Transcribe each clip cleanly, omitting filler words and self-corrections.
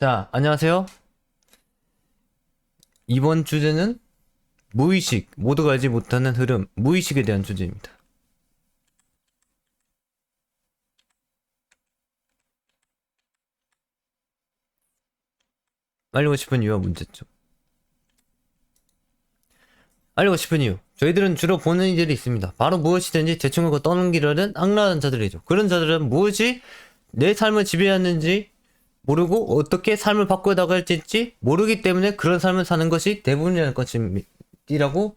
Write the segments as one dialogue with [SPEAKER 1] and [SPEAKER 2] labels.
[SPEAKER 1] 자, 안녕하세요. 이번 주제는 무의식, 모두가 알지 못하는 흐름, 무의식에 대한 주제입니다. 알리고 싶은 이유와 문제점. 알리고 싶은 이유. 저희들은 주로 보는 일들이 있습니다. 바로 무엇이든지 대충 하고 떠넘기려는 악랄한 자들이죠. 그런 자들은 무엇이 내 삶을 지배하는지 모르고 어떻게 삶을 바꿔나갈지 모르기 때문에 그런 삶을 사는 것이 대부분이라는 것이라고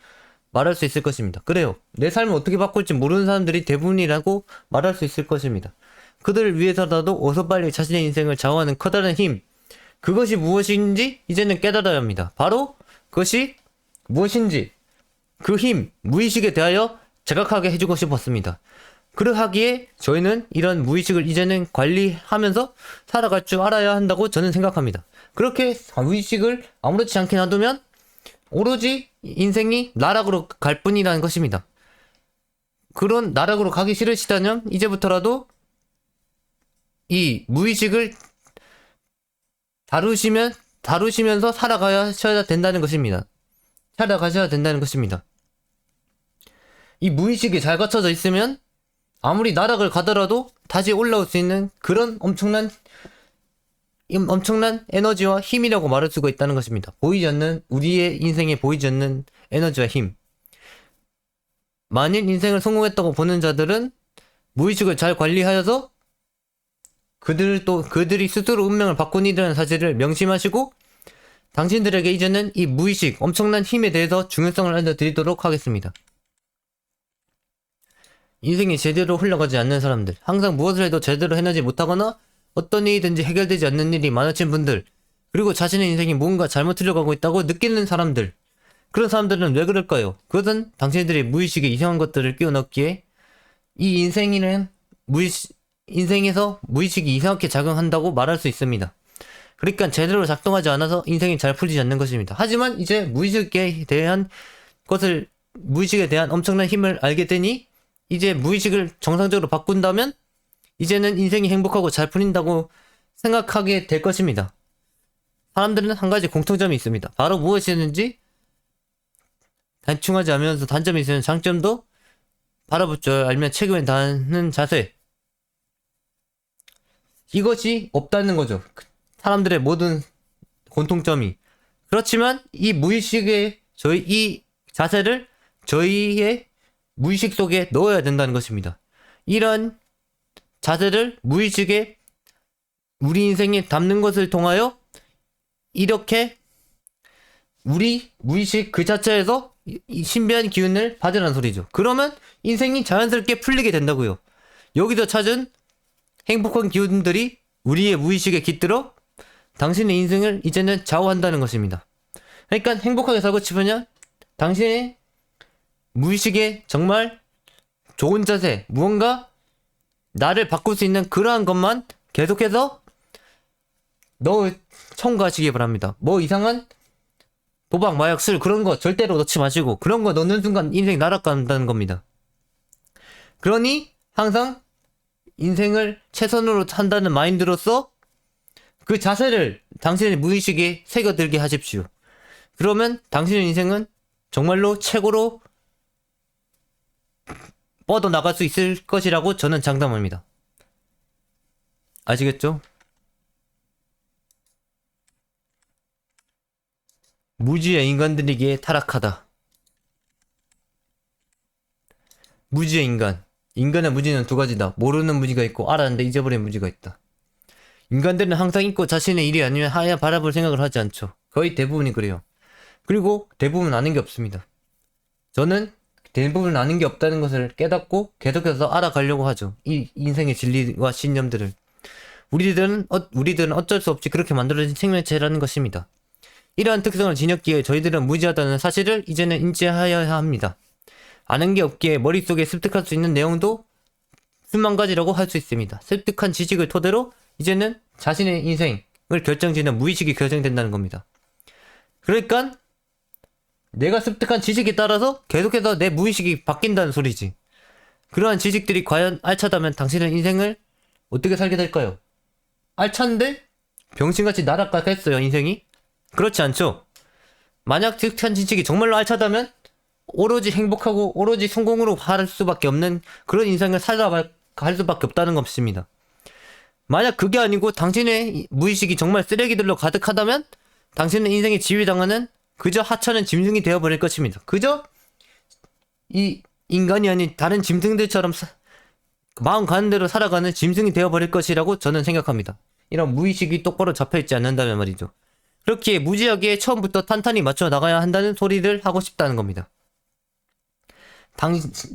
[SPEAKER 1] 말할 수 있을 것입니다. 그래요. 내 삶을 어떻게 바꿀지 모르는 사람들이 대부분이라고 말할 수 있을 것입니다. 그들을 위해서라도 어서 빨리 자신의 인생을 좌우하는 커다란 힘, 그것이 무엇인지 이제는 깨달아야 합니다. 바로 그것이 무엇인지 그 힘, 무의식에 대하여 자각하게 해주고 싶었습니다. 그러하기에 저희는 이런 무의식을 이제는 관리하면서 살아갈 줄 알아야 한다고 저는 생각합니다. 그렇게 무의식을 아무렇지 않게 놔두면 오로지 인생이 나락으로 갈 뿐이라는 것입니다. 그런 나락으로 가기 싫으시다면 이제부터라도 이 무의식을 다루시면서 살아가셔야 된다는 것입니다. 살아가셔야 된다는 것입니다. 이 무의식이 잘 갖춰져 있으면 아무리 나락을 가더라도 다시 올라올 수 있는 그런 엄청난 에너지와 힘이라고 말할 수가 있다는 것입니다. 보이지 않는, 우리의 인생에 보이지 않는 에너지와 힘. 만일 인생을 성공했다고 보는 자들은 무의식을 잘 관리하여서 그들이 스스로 운명을 바꾸니라는 사실을 명심하시고 당신들에게 이제는 이 무의식, 엄청난 힘에 대해서 중요성을 알려드리도록 하겠습니다. 인생이 제대로 흘러가지 않는 사람들, 항상 무엇을 해도 제대로 해내지 못하거나 어떤 일이든지 해결되지 않는 일이 많으신 분들, 그리고 자신의 인생이 뭔가 잘못 흘러가고 있다고 느끼는 사람들, 그런 사람들은 왜 그럴까요? 그것은 당신들이 무의식에 이상한 것들을 끼워 넣기에 이 인생에서 무의식이 이상하게 작용한다고 말할 수 있습니다. 그러니까 제대로 작동하지 않아서 인생이 잘 풀리지 않는 것입니다. 하지만 이제 무의식에 대한 엄청난 힘을 알게 되니 이제 무의식을 정상적으로 바꾼다면 이제는 인생이 행복하고 잘 풀린다고 생각하게 될 것입니다. 사람들은 한 가지 공통점이 있습니다. 바로 무엇이었는지 단충하지 않으면서 단점이 있으면 장점도 바라볼 줄 알면 책임을 다하는 자세. 이것이 없다는 거죠. 사람들의 모든 공통점이. 그렇지만 이 무의식의 이 자세를 저희의 무의식 속에 넣어야 된다는 것입니다. 이런 자세를 무의식에 우리 인생에 담는 것을 통하여 이렇게 우리 무의식 그 자체에서 이 신비한 기운을 받으라는 소리죠. 그러면 인생이 자연스럽게 풀리게 된다고요. 여기서 찾은 행복한 기운들이 우리의 무의식에 깃들어 당신의 인생을 이제는 좌우한다는 것입니다. 그러니까 행복하게 살고 싶으면 당신의 무의식에 정말 좋은 자세, 무언가 나를 바꿀 수 있는 그러한 것만 계속해서 첨가하시기 바랍니다. 뭐 이상한 도박, 마약, 술 그런 거 절대로 넣지 마시고 그런 거 넣는 순간 인생 날아간다는 겁니다. 그러니 항상 인생을 최선으로 산다는 마인드로서 그 자세를 당신의 무의식에 새겨들게 하십시오. 그러면 당신의 인생은 정말로 최고로 뻗어나갈 수 있을 것이라고 저는 장담합니다. 아시겠죠? 무지의 인간들에게 타락하다. 무지의 인간. 인간의 무지는 두 가지다. 모르는 무지가 있고 알았는데 잊어버린 무지가 있다. 인간들은 항상 잊고 자신의 일이 아니면 하야 바라볼 생각을 하지 않죠. 거의 대부분이 그래요. 그리고 대부분 아는 게 없습니다. 저는 대부분 아는 게 없다는 것을 깨닫고 계속해서 알아가려고 하죠. 이 인생의 진리와 신념들을. 우리들은 어쩔 수 없이 그렇게 만들어진 생명체라는 것입니다. 이러한 특성을 지녔기에 저희들은 무지하다는 사실을 이제는 인지하여야 합니다. 아는 게 없기에 머릿속에 습득할 수 있는 내용도 수만 가지라고 할 수 있습니다. 습득한 지식을 토대로 이제는 자신의 인생을 결정짓는 무의식이 결정된다는 겁니다. 그러니까 내가 습득한 지식에 따라서 계속해서 내 무의식이 바뀐다는 소리지. 그러한 지식들이 과연 알차다면 당신의 인생을 어떻게 살게 될까요? 알찬데 병신같이 날아가겠어요, 인생이? 그렇지 않죠? 만약 득한 지식이 정말로 알차다면 오로지 행복하고 오로지 성공으로 할 수밖에 없는 그런 인생을 살아갈 수밖에 없다는 것입니다. 만약 그게 아니고 당신의 무의식이 정말 쓰레기들로 가득하다면 당신의 인생이 지휘당하는 그저 하찮은 짐승이 되어버릴 것입니다. 그저 이 인간이 아닌 다른 짐승들처럼 마음 가는 대로 살아가는 짐승이 되어버릴 것이라고 저는 생각합니다. 이런 무의식이 똑바로 잡혀있지 않는다면 말이죠. 그렇기에 무지하게 처음부터 탄탄히 맞춰 나가야 한다는 소리를 하고 싶다는 겁니다.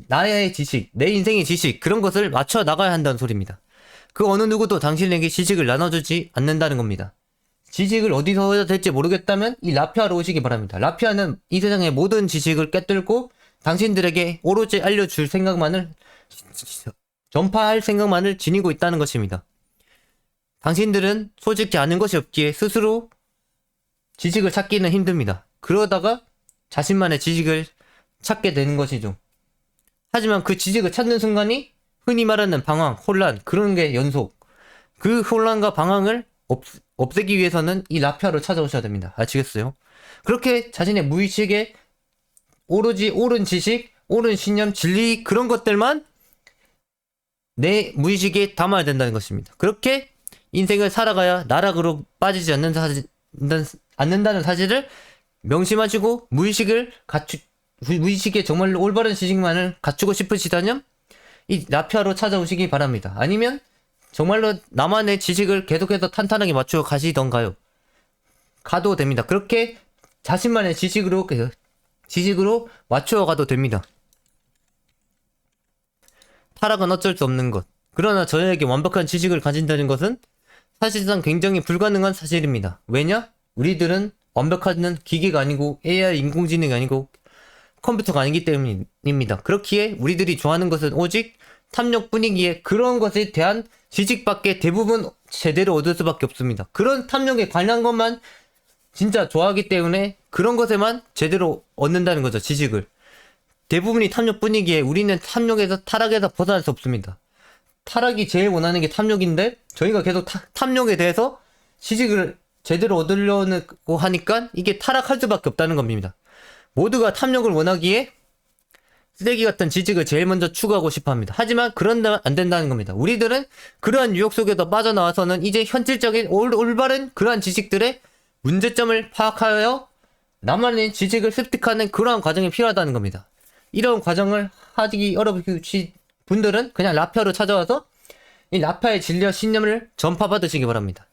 [SPEAKER 1] 나의 지식, 내 인생의 지식, 그런 것을 맞춰 나가야 한다는 소리입니다. 그 어느 누구도 당신에게 지식을 나눠주지 않는다는 겁니다. 지식을 어디서 얻어야 될지 모르겠다면 이 라피아로 오시기 바랍니다. 라피아는 이 세상의 모든 지식을 꿰뚫고 당신들에게 오로지 알려줄 생각만을 전파할 생각만을 지니고 있다는 것입니다. 당신들은 솔직히 아는 것이 없기에 스스로 지식을 찾기는 힘듭니다. 그러다가 자신만의 지식을 찾게 되는 것이죠. 하지만 그 지식을 찾는 순간이 흔히 말하는 방황, 혼란, 그런 게 연속. 그 혼란과 방황을 없애기 위해서는 이 라피아를 찾아오셔야 됩니다. 아시겠어요? 그렇게 자신의 무의식에 오로지 옳은 지식, 옳은 신념, 진리 그런 것들만 내 무의식에 담아야 된다는 것입니다. 그렇게 인생을 살아가야 나락으로 빠지지 않는다는 사실을 명심하시고 무의식에 정말로 올바른 지식만을 갖추고 싶으시다면 이 라피아로 찾아오시기 바랍니다. 아니면 정말로 나만의 지식을 계속해서 탄탄하게 맞추어 가시던가요. 가도 됩니다. 그렇게 자신만의 지식으로 맞추어 가도 됩니다. 타락은 어쩔 수 없는 것. 그러나 저에게 완벽한 지식을 가진다는 것은 사실상 굉장히 불가능한 사실입니다. 왜냐? 우리들은 완벽한 기계가 아니고 AI 인공지능이 아니고 컴퓨터가 아니기 때문입니다. 그렇기에 우리들이 좋아하는 것은 오직 탐욕뿐이기에 그런 것에 대한 지식밖에 대부분 제대로 얻을 수밖에 없습니다. 그런 탐욕에 관한 것만 진짜 좋아하기 때문에 그런 것에만 제대로 얻는다는 거죠. 지식을. 대부분이 탐욕뿐이기에 우리는 타락에서 벗어날 수 없습니다. 타락이 제일 원하는 게 탐욕인데 저희가 계속 탐욕에 대해서 지식을 제대로 얻으려고 하니까 이게 타락할 수밖에 없다는 겁니다. 모두가 탐욕을 원하기에 쓰레기 같은 지식을 제일 먼저 추구하고 싶어 합니다. 하지만 그런다면 안 된다는 겁니다. 우리들은 그러한 유혹 속에서 빠져나와서는 이제 현실적인 올바른 그러한 지식들의 문제점을 파악하여 나만의 지식을 습득하는 그러한 과정이 필요하다는 겁니다. 이런 과정을 하기 어려우신 분들은 그냥 라피아로 찾아와서 이 라피아의 진리와 신념을 전파받으시기 바랍니다.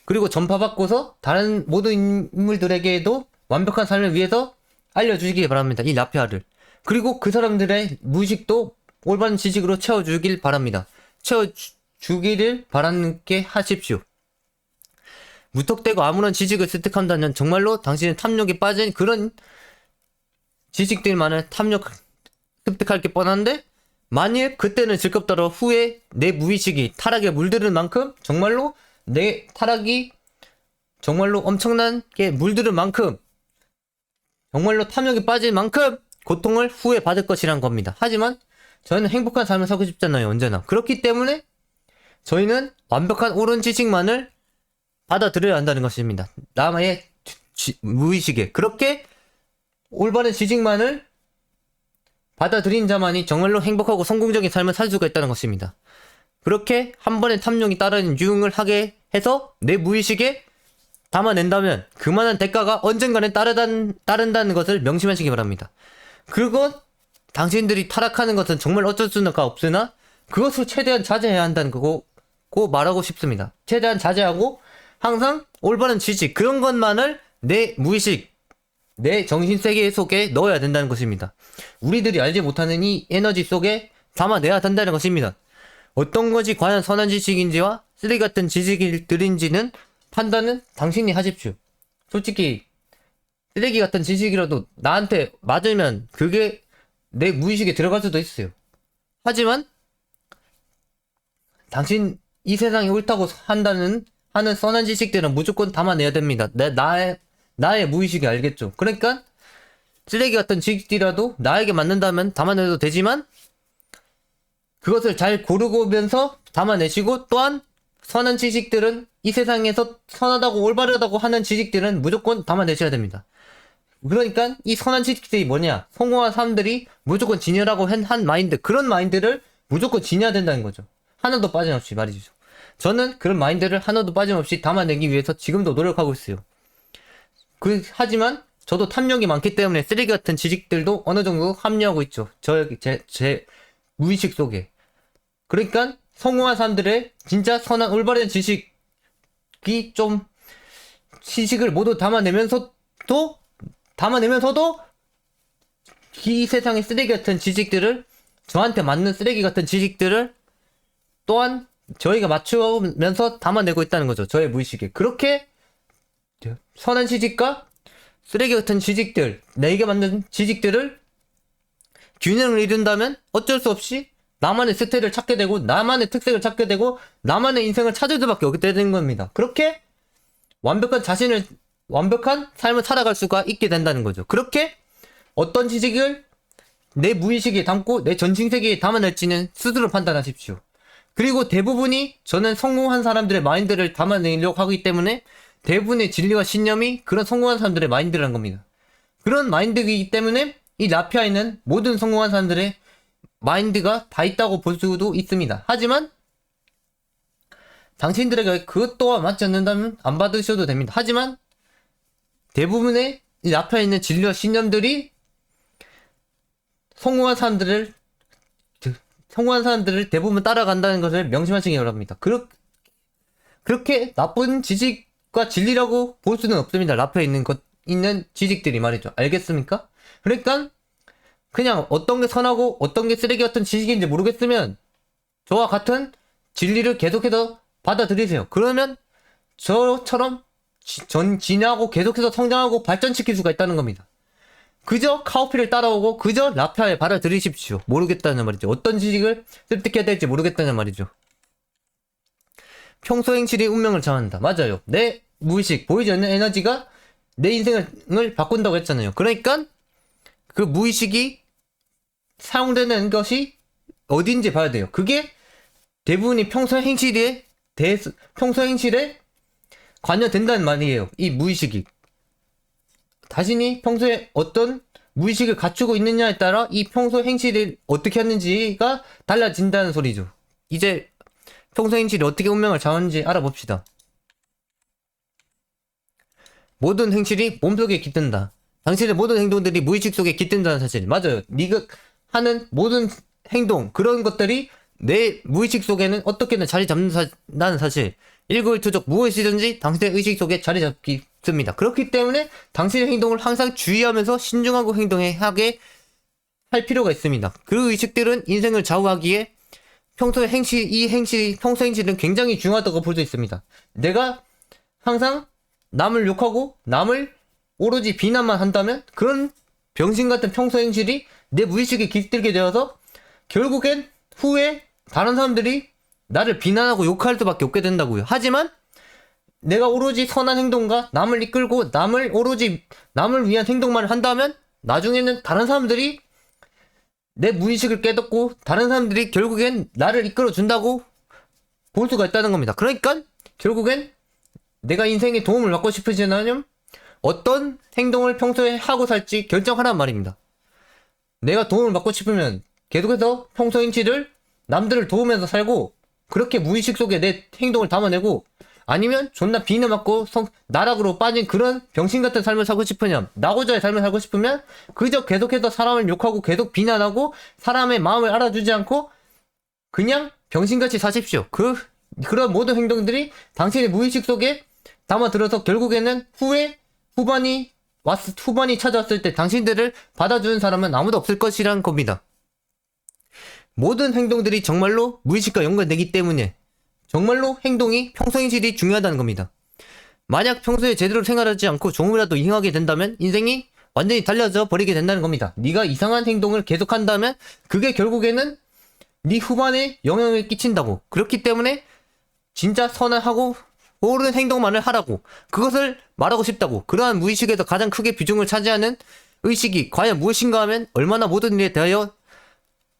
[SPEAKER 1] 그리고 전파받고서 다른 모든 인물들에게도 완벽한 삶을 위해서 알려주시기 바랍니다. 이 라피아를. 그리고 그 사람들의 무의식도 올바른 지식으로 채워주길 바랍니다. 채워주기를 바라게 하십시오. 무턱대고 아무런 지식을 습득한다면 정말로 당신은 탐욕에 빠진 그런 지식들만을 습득할 게 뻔한데 만일 그때는 즐겁더러 후에 내 무의식이 타락에 물들은 만큼 정말로 내 타락이 정말로 엄청나게 물들은 만큼 정말로 탐욕에 빠질 만큼 고통을 후에 받을 것이란 겁니다. 하지만 저희는 행복한 삶을 살고 싶잖아요. 언제나. 그렇기 때문에 저희는 완벽한 옳은 지식만을 받아들여야 한다는 것입니다. 남의 무의식에 그렇게 올바른 지식만을 받아들인 자만이 정말로 행복하고 성공적인 삶을 살 수가 있다는 것입니다. 그렇게 한 번에 탐욕이 따르는 유흥을 하게 해서 내 무의식에 담아낸다면 그만한 대가가 언젠가는 따른다는 것을 명심하시기 바랍니다. 그건 당신들이 타락하는 것은 정말 어쩔 수가 없으나 그것을 최대한 자제해야 한다는 거고 말하고 싶습니다. 최대한 자제하고 항상 올바른 지식 그런 것만을 내 무의식 내 정신세계 속에 넣어야 된다는 것입니다. 우리들이 알지 못하는 이 에너지 속에 담아내야 된다는 것입니다. 어떤 것이 과연 선한 지식인지와 쓰레기 같은 지식들인지는 판단은 당신이 하십시오. 솔직히 쓰레기 같은 지식이라도 나한테 맞으면 그게 내 무의식에 들어갈 수도 있어요. 하지만 당신 이 세상이 옳다고 하는 선한 지식들은 무조건 담아내야 됩니다. 나의 무의식이 알겠죠. 그러니까 쓰레기 같은 지식이라도 나에게 맞는다면 담아내도 되지만 그것을 잘 고르면서 담아내시고 또한 선한 지식들은 이 세상에서 선하다고 올바르다고 하는 지식들은 무조건 담아내셔야 됩니다. 그러니까 이 선한 지식들이 뭐냐? 성공한 사람들이 무조건 지녀라고 한 마인드, 그런 마인드를 무조건 지녀야 된다는 거죠. 하나도 빠짐없이 말이죠. 저는 그런 마인드를 하나도 빠짐없이 담아내기 위해서 지금도 노력하고 있어요. 하지만 저도 탐욕이 많기 때문에 쓰레기 같은 지식들도 어느 정도 합류하고 있죠. 제 무의식 속에. 그러니까 성공한 사람들의 진짜 선한 올바른 지식이 좀 지식을 모두 담아내면서도 이 세상의 쓰레기 같은 지식들을, 저한테 맞는 쓰레기 같은 지식들을 또한 저희가 맞추면서 담아내고 있다는 거죠. 저의 무의식에. 그렇게 선한 지식과 쓰레기 같은 지식들, 내게 맞는 지식들을 균형을 이룬다면 어쩔 수 없이 나만의 스타일을 찾게 되고, 나만의 특색을 찾게 되고, 나만의 인생을 찾을 수밖에 없게 되는 겁니다. 그렇게 완벽한 삶을 살아갈 수가 있게 된다는 거죠. 그렇게 어떤 지식을 내 무의식에 담고 내 전신세계에 담아낼지는 스스로 판단하십시오. 그리고 대부분이, 저는 성공한 사람들의 마인드를 담아내려고 하기 때문에 대부분의 진리와 신념이 그런 성공한 사람들의 마인드라는 겁니다. 그런 마인드이기 때문에 이 라피아에는 모든 성공한 사람들의 마인드가 다 있다고 볼 수도 있습니다. 하지만 당신들에게 그것 또한 맞지 않는다면 안 받으셔도 됩니다. 하지만 대부분의 이 라피아에 있는 진리와 신념들이 성공한 사람들을 대부분 따라간다는 것을 명심하시기 바랍니다. 그렇게 나쁜 지식과 진리라고 볼 수는 없습니다. 라피아에 있는 지식들이 말이죠. 알겠습니까? 그러니까 그냥 어떤 게 선하고 어떤 게 쓰레기 같은 지식인지 모르겠으면 저와 같은 진리를 계속해서 받아들이세요. 그러면 저처럼 진화하고 계속해서 성장하고 발전시킬 수가 있다는 겁니다. 그저 카오피를 따라오고 그저 라피아에 받아들이십시오. 모르겠다는 말이죠. 어떤 지식을 습득해야 될지 모르겠다는 말이죠. 평소 행실이 운명을 정한다. 맞아요. 내 무의식, 보이지 않는 에너지가 내 인생을 바꾼다고 했잖아요. 그러니까 그 무의식이 사용되는 것이 어딘지 봐야 돼요. 그게 대부분이 평소 행실에 관여된다는 말이에요. 이 무의식이. 자신이 평소에 어떤 무의식을 갖추고 있느냐에 따라 이 평소 행실을 어떻게 하는지가 달라진다는 소리죠. 이제 평소 행실이 어떻게 운명을 정하는지 알아봅시다. 모든 행실이 몸속에 깃든다. 당신의 모든 행동들이 무의식 속에 깃든다는 사실. 맞아요. 네가 하는 모든 행동, 그런 것들이 내 무의식 속에는 어떻게든 자리 잡는다는 사실. 일거일투족 무엇이든지 당신의 의식 속에 자리 잡습니다. 그렇기 때문에 당신의 행동을 항상 주의하면서 신중하고 행동하게 할 필요가 있습니다. 그 의식들은 인생을 좌우하기에 평소 행실은 굉장히 중요하다고 볼 수 있습니다. 내가 항상 남을 욕하고 남을 오로지 비난만 한다면 그런 병신 같은 평소 행실이 내 무의식에 깃들게 되어서 결국엔 후에 다른 사람들이 나를 비난하고 욕할 수밖에 없게 된다고요. 하지만 내가 오로지 선한 행동과 남을 이끌고 오로지 남을 위한 행동만 한다면 나중에는 다른 사람들이 내 무의식을 깨닫고 다른 사람들이 결국엔 나를 이끌어 준다고 볼 수가 있다는 겁니다. 그러니까 결국엔 내가 인생에 도움을 받고 싶으시다면 어떤 행동을 평소에 하고 살지 결정하란 말입니다. 내가 도움을 받고 싶으면 계속해서 평소 행실을 남들을 도우면서 살고 그렇게 무의식 속에 내 행동을 담아내고, 아니면 존나 비난받고 나락으로 빠진 그런 병신 같은 삶을 살고 싶으냐, 나고자의 삶을 살고 싶으면 그저 계속해서 사람을 욕하고 계속 비난하고 사람의 마음을 알아주지 않고 그냥 병신같이 사십시오. 그런 모든 행동들이 당신의 무의식 속에 담아들어서 결국에는 후반이 찾아왔을 때 당신들을 받아주는 사람은 아무도 없을 것이란 겁니다. 모든 행동들이 정말로 무의식과 연관되기 때문에 정말로 행동이 평소 행실이 중요하다는 겁니다. 만약 평소에 제대로 생활하지 않고 조금이라도 이행하게 된다면 인생이 완전히 달라져 버리게 된다는 겁니다. 네가 이상한 행동을 계속한다면 그게 결국에는 네 후반에 영향을 끼친다고. 그렇기 때문에 진짜 선하고 옳은 행동만을 하라고, 그것을 말하고 싶다고. 그러한 무의식에서 가장 크게 비중을 차지하는 의식이 과연 무엇인가 하면 얼마나 모든 일에 대하여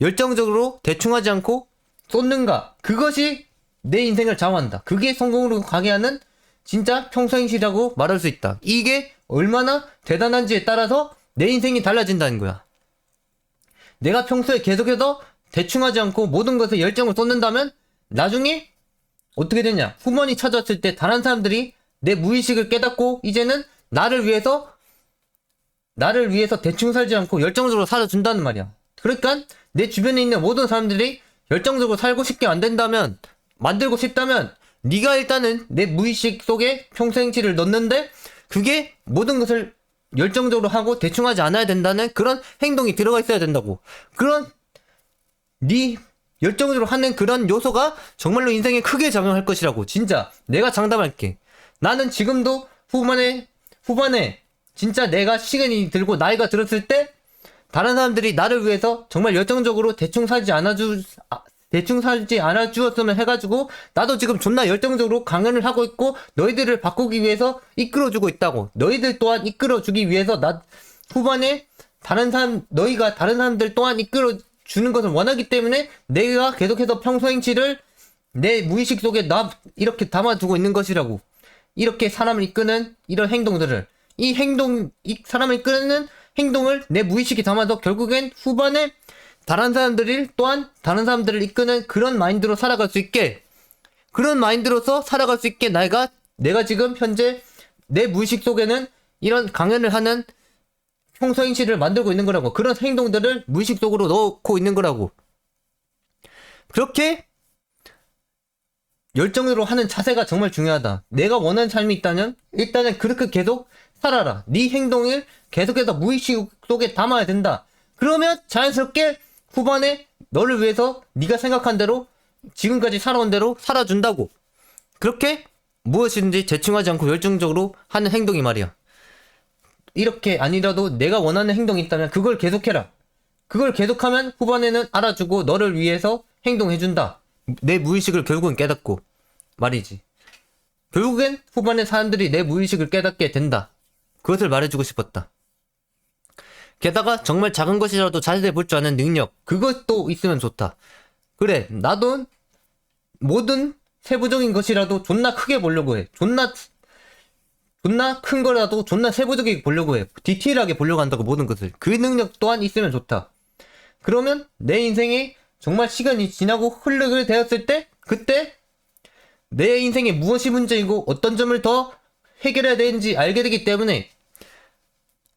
[SPEAKER 1] 열정적으로 대충하지 않고 쏟는가, 그것이 내 인생을 좌우한다. 그게 성공으로 가게 하는 진짜 평소행실이라고 말할 수 있다. 이게 얼마나 대단한지에 따라서 내 인생이 달라진다는 거야. 내가 평소에 계속해서 대충 하지 않고 모든 것에 열정을 쏟는다면 나중에 어떻게 되냐? 후원이 찾아왔을 때 다른 사람들이 내 무의식을 깨닫고 이제는 나를 위해서 대충 살지 않고 열정적으로 살아준다는 말이야. 그러니까 내 주변에 있는 모든 사람들이 열정적으로 살고 싶게 만들고 싶다면 네가 일단은 내 무의식 속에 평소행치를 넣는데 그게 모든 것을 열정적으로 하고 대충 하지 않아야 된다는 그런 행동이 들어가 있어야 된다고. 그런 네 열정적으로 하는 그런 요소가 정말로 인생에 크게 작용할 것이라고. 진짜 내가 장담할게. 나는 지금도 후반에 진짜 내가 시간이 들고 나이가 들었을 때 다른 사람들이 나를 위해서 정말 열정적으로 대충 살지 않아 주었으면 해가지고 너도 지금 존나 열정적으로 강연을 하고 있고 너희들을 바꾸기 위해서 이끌어주고 있다고. 너희들 또한 이끌어주기 위해서 후반에 너희가 다른 사람들 또한 이끌어주는 것을 원하기 때문에 내가 계속해서 평소행치를 내 무의식 속에 이렇게 담아두고 있는 것이라고. 이렇게 사람을 이끄는 이런 행동들을 사람을 이끄는 행동을 내 무의식에 담아서 결국엔 후반에 다른 사람들을 이끄는 그런 마인드로 살아갈 수 있게, 그런 마인드로서 살아갈 수 있게 내가 지금 현재 내 무의식 속에는 이런 강연을 하는 평소행실을 만들고 있는 거라고. 그런 행동들을 무의식 속으로 넣고 있는 거라고. 그렇게 열정으로 하는 자세가 정말 중요하다. 내가 원하는 삶이 있다면 일단은 그렇게 계속 살아라. 네 행동을 계속해서 무의식 속에 담아야 된다. 그러면 자연스럽게 후반에 너를 위해서 네가 생각한 대로 지금까지 살아온 대로 살아준다고. 그렇게 무엇이든지 재충하지 않고 열정적으로 하는 행동이 말이야. 이렇게 아니라도 내가 원하는 행동이 있다면 그걸 계속해라. 그걸 계속하면 후반에는 알아주고 너를 위해서 행동해준다. 내 무의식을 결국은 깨닫고 말이지. 결국엔 후반에 사람들이 내 무의식을 깨닫게 된다. 그것을 말해주고 싶었다. 게다가 정말 작은 것이라도 자세히 볼 줄 아는 능력, 그것도 있으면 좋다. 그래, 나도 모든 세부적인 것이라도 존나 크게 보려고 해. 존나 큰 거라도 존나 세부적이게 보려고 해. 디테일하게 보려고 한다고, 모든 것을. 그 능력 또한 있으면 좋다. 그러면 내 인생에 정말 시간이 지나고 흐르게 되었을 때, 그때 내 인생에 무엇이 문제이고 어떤 점을 더 해결해야 되는지 알게 되기 때문에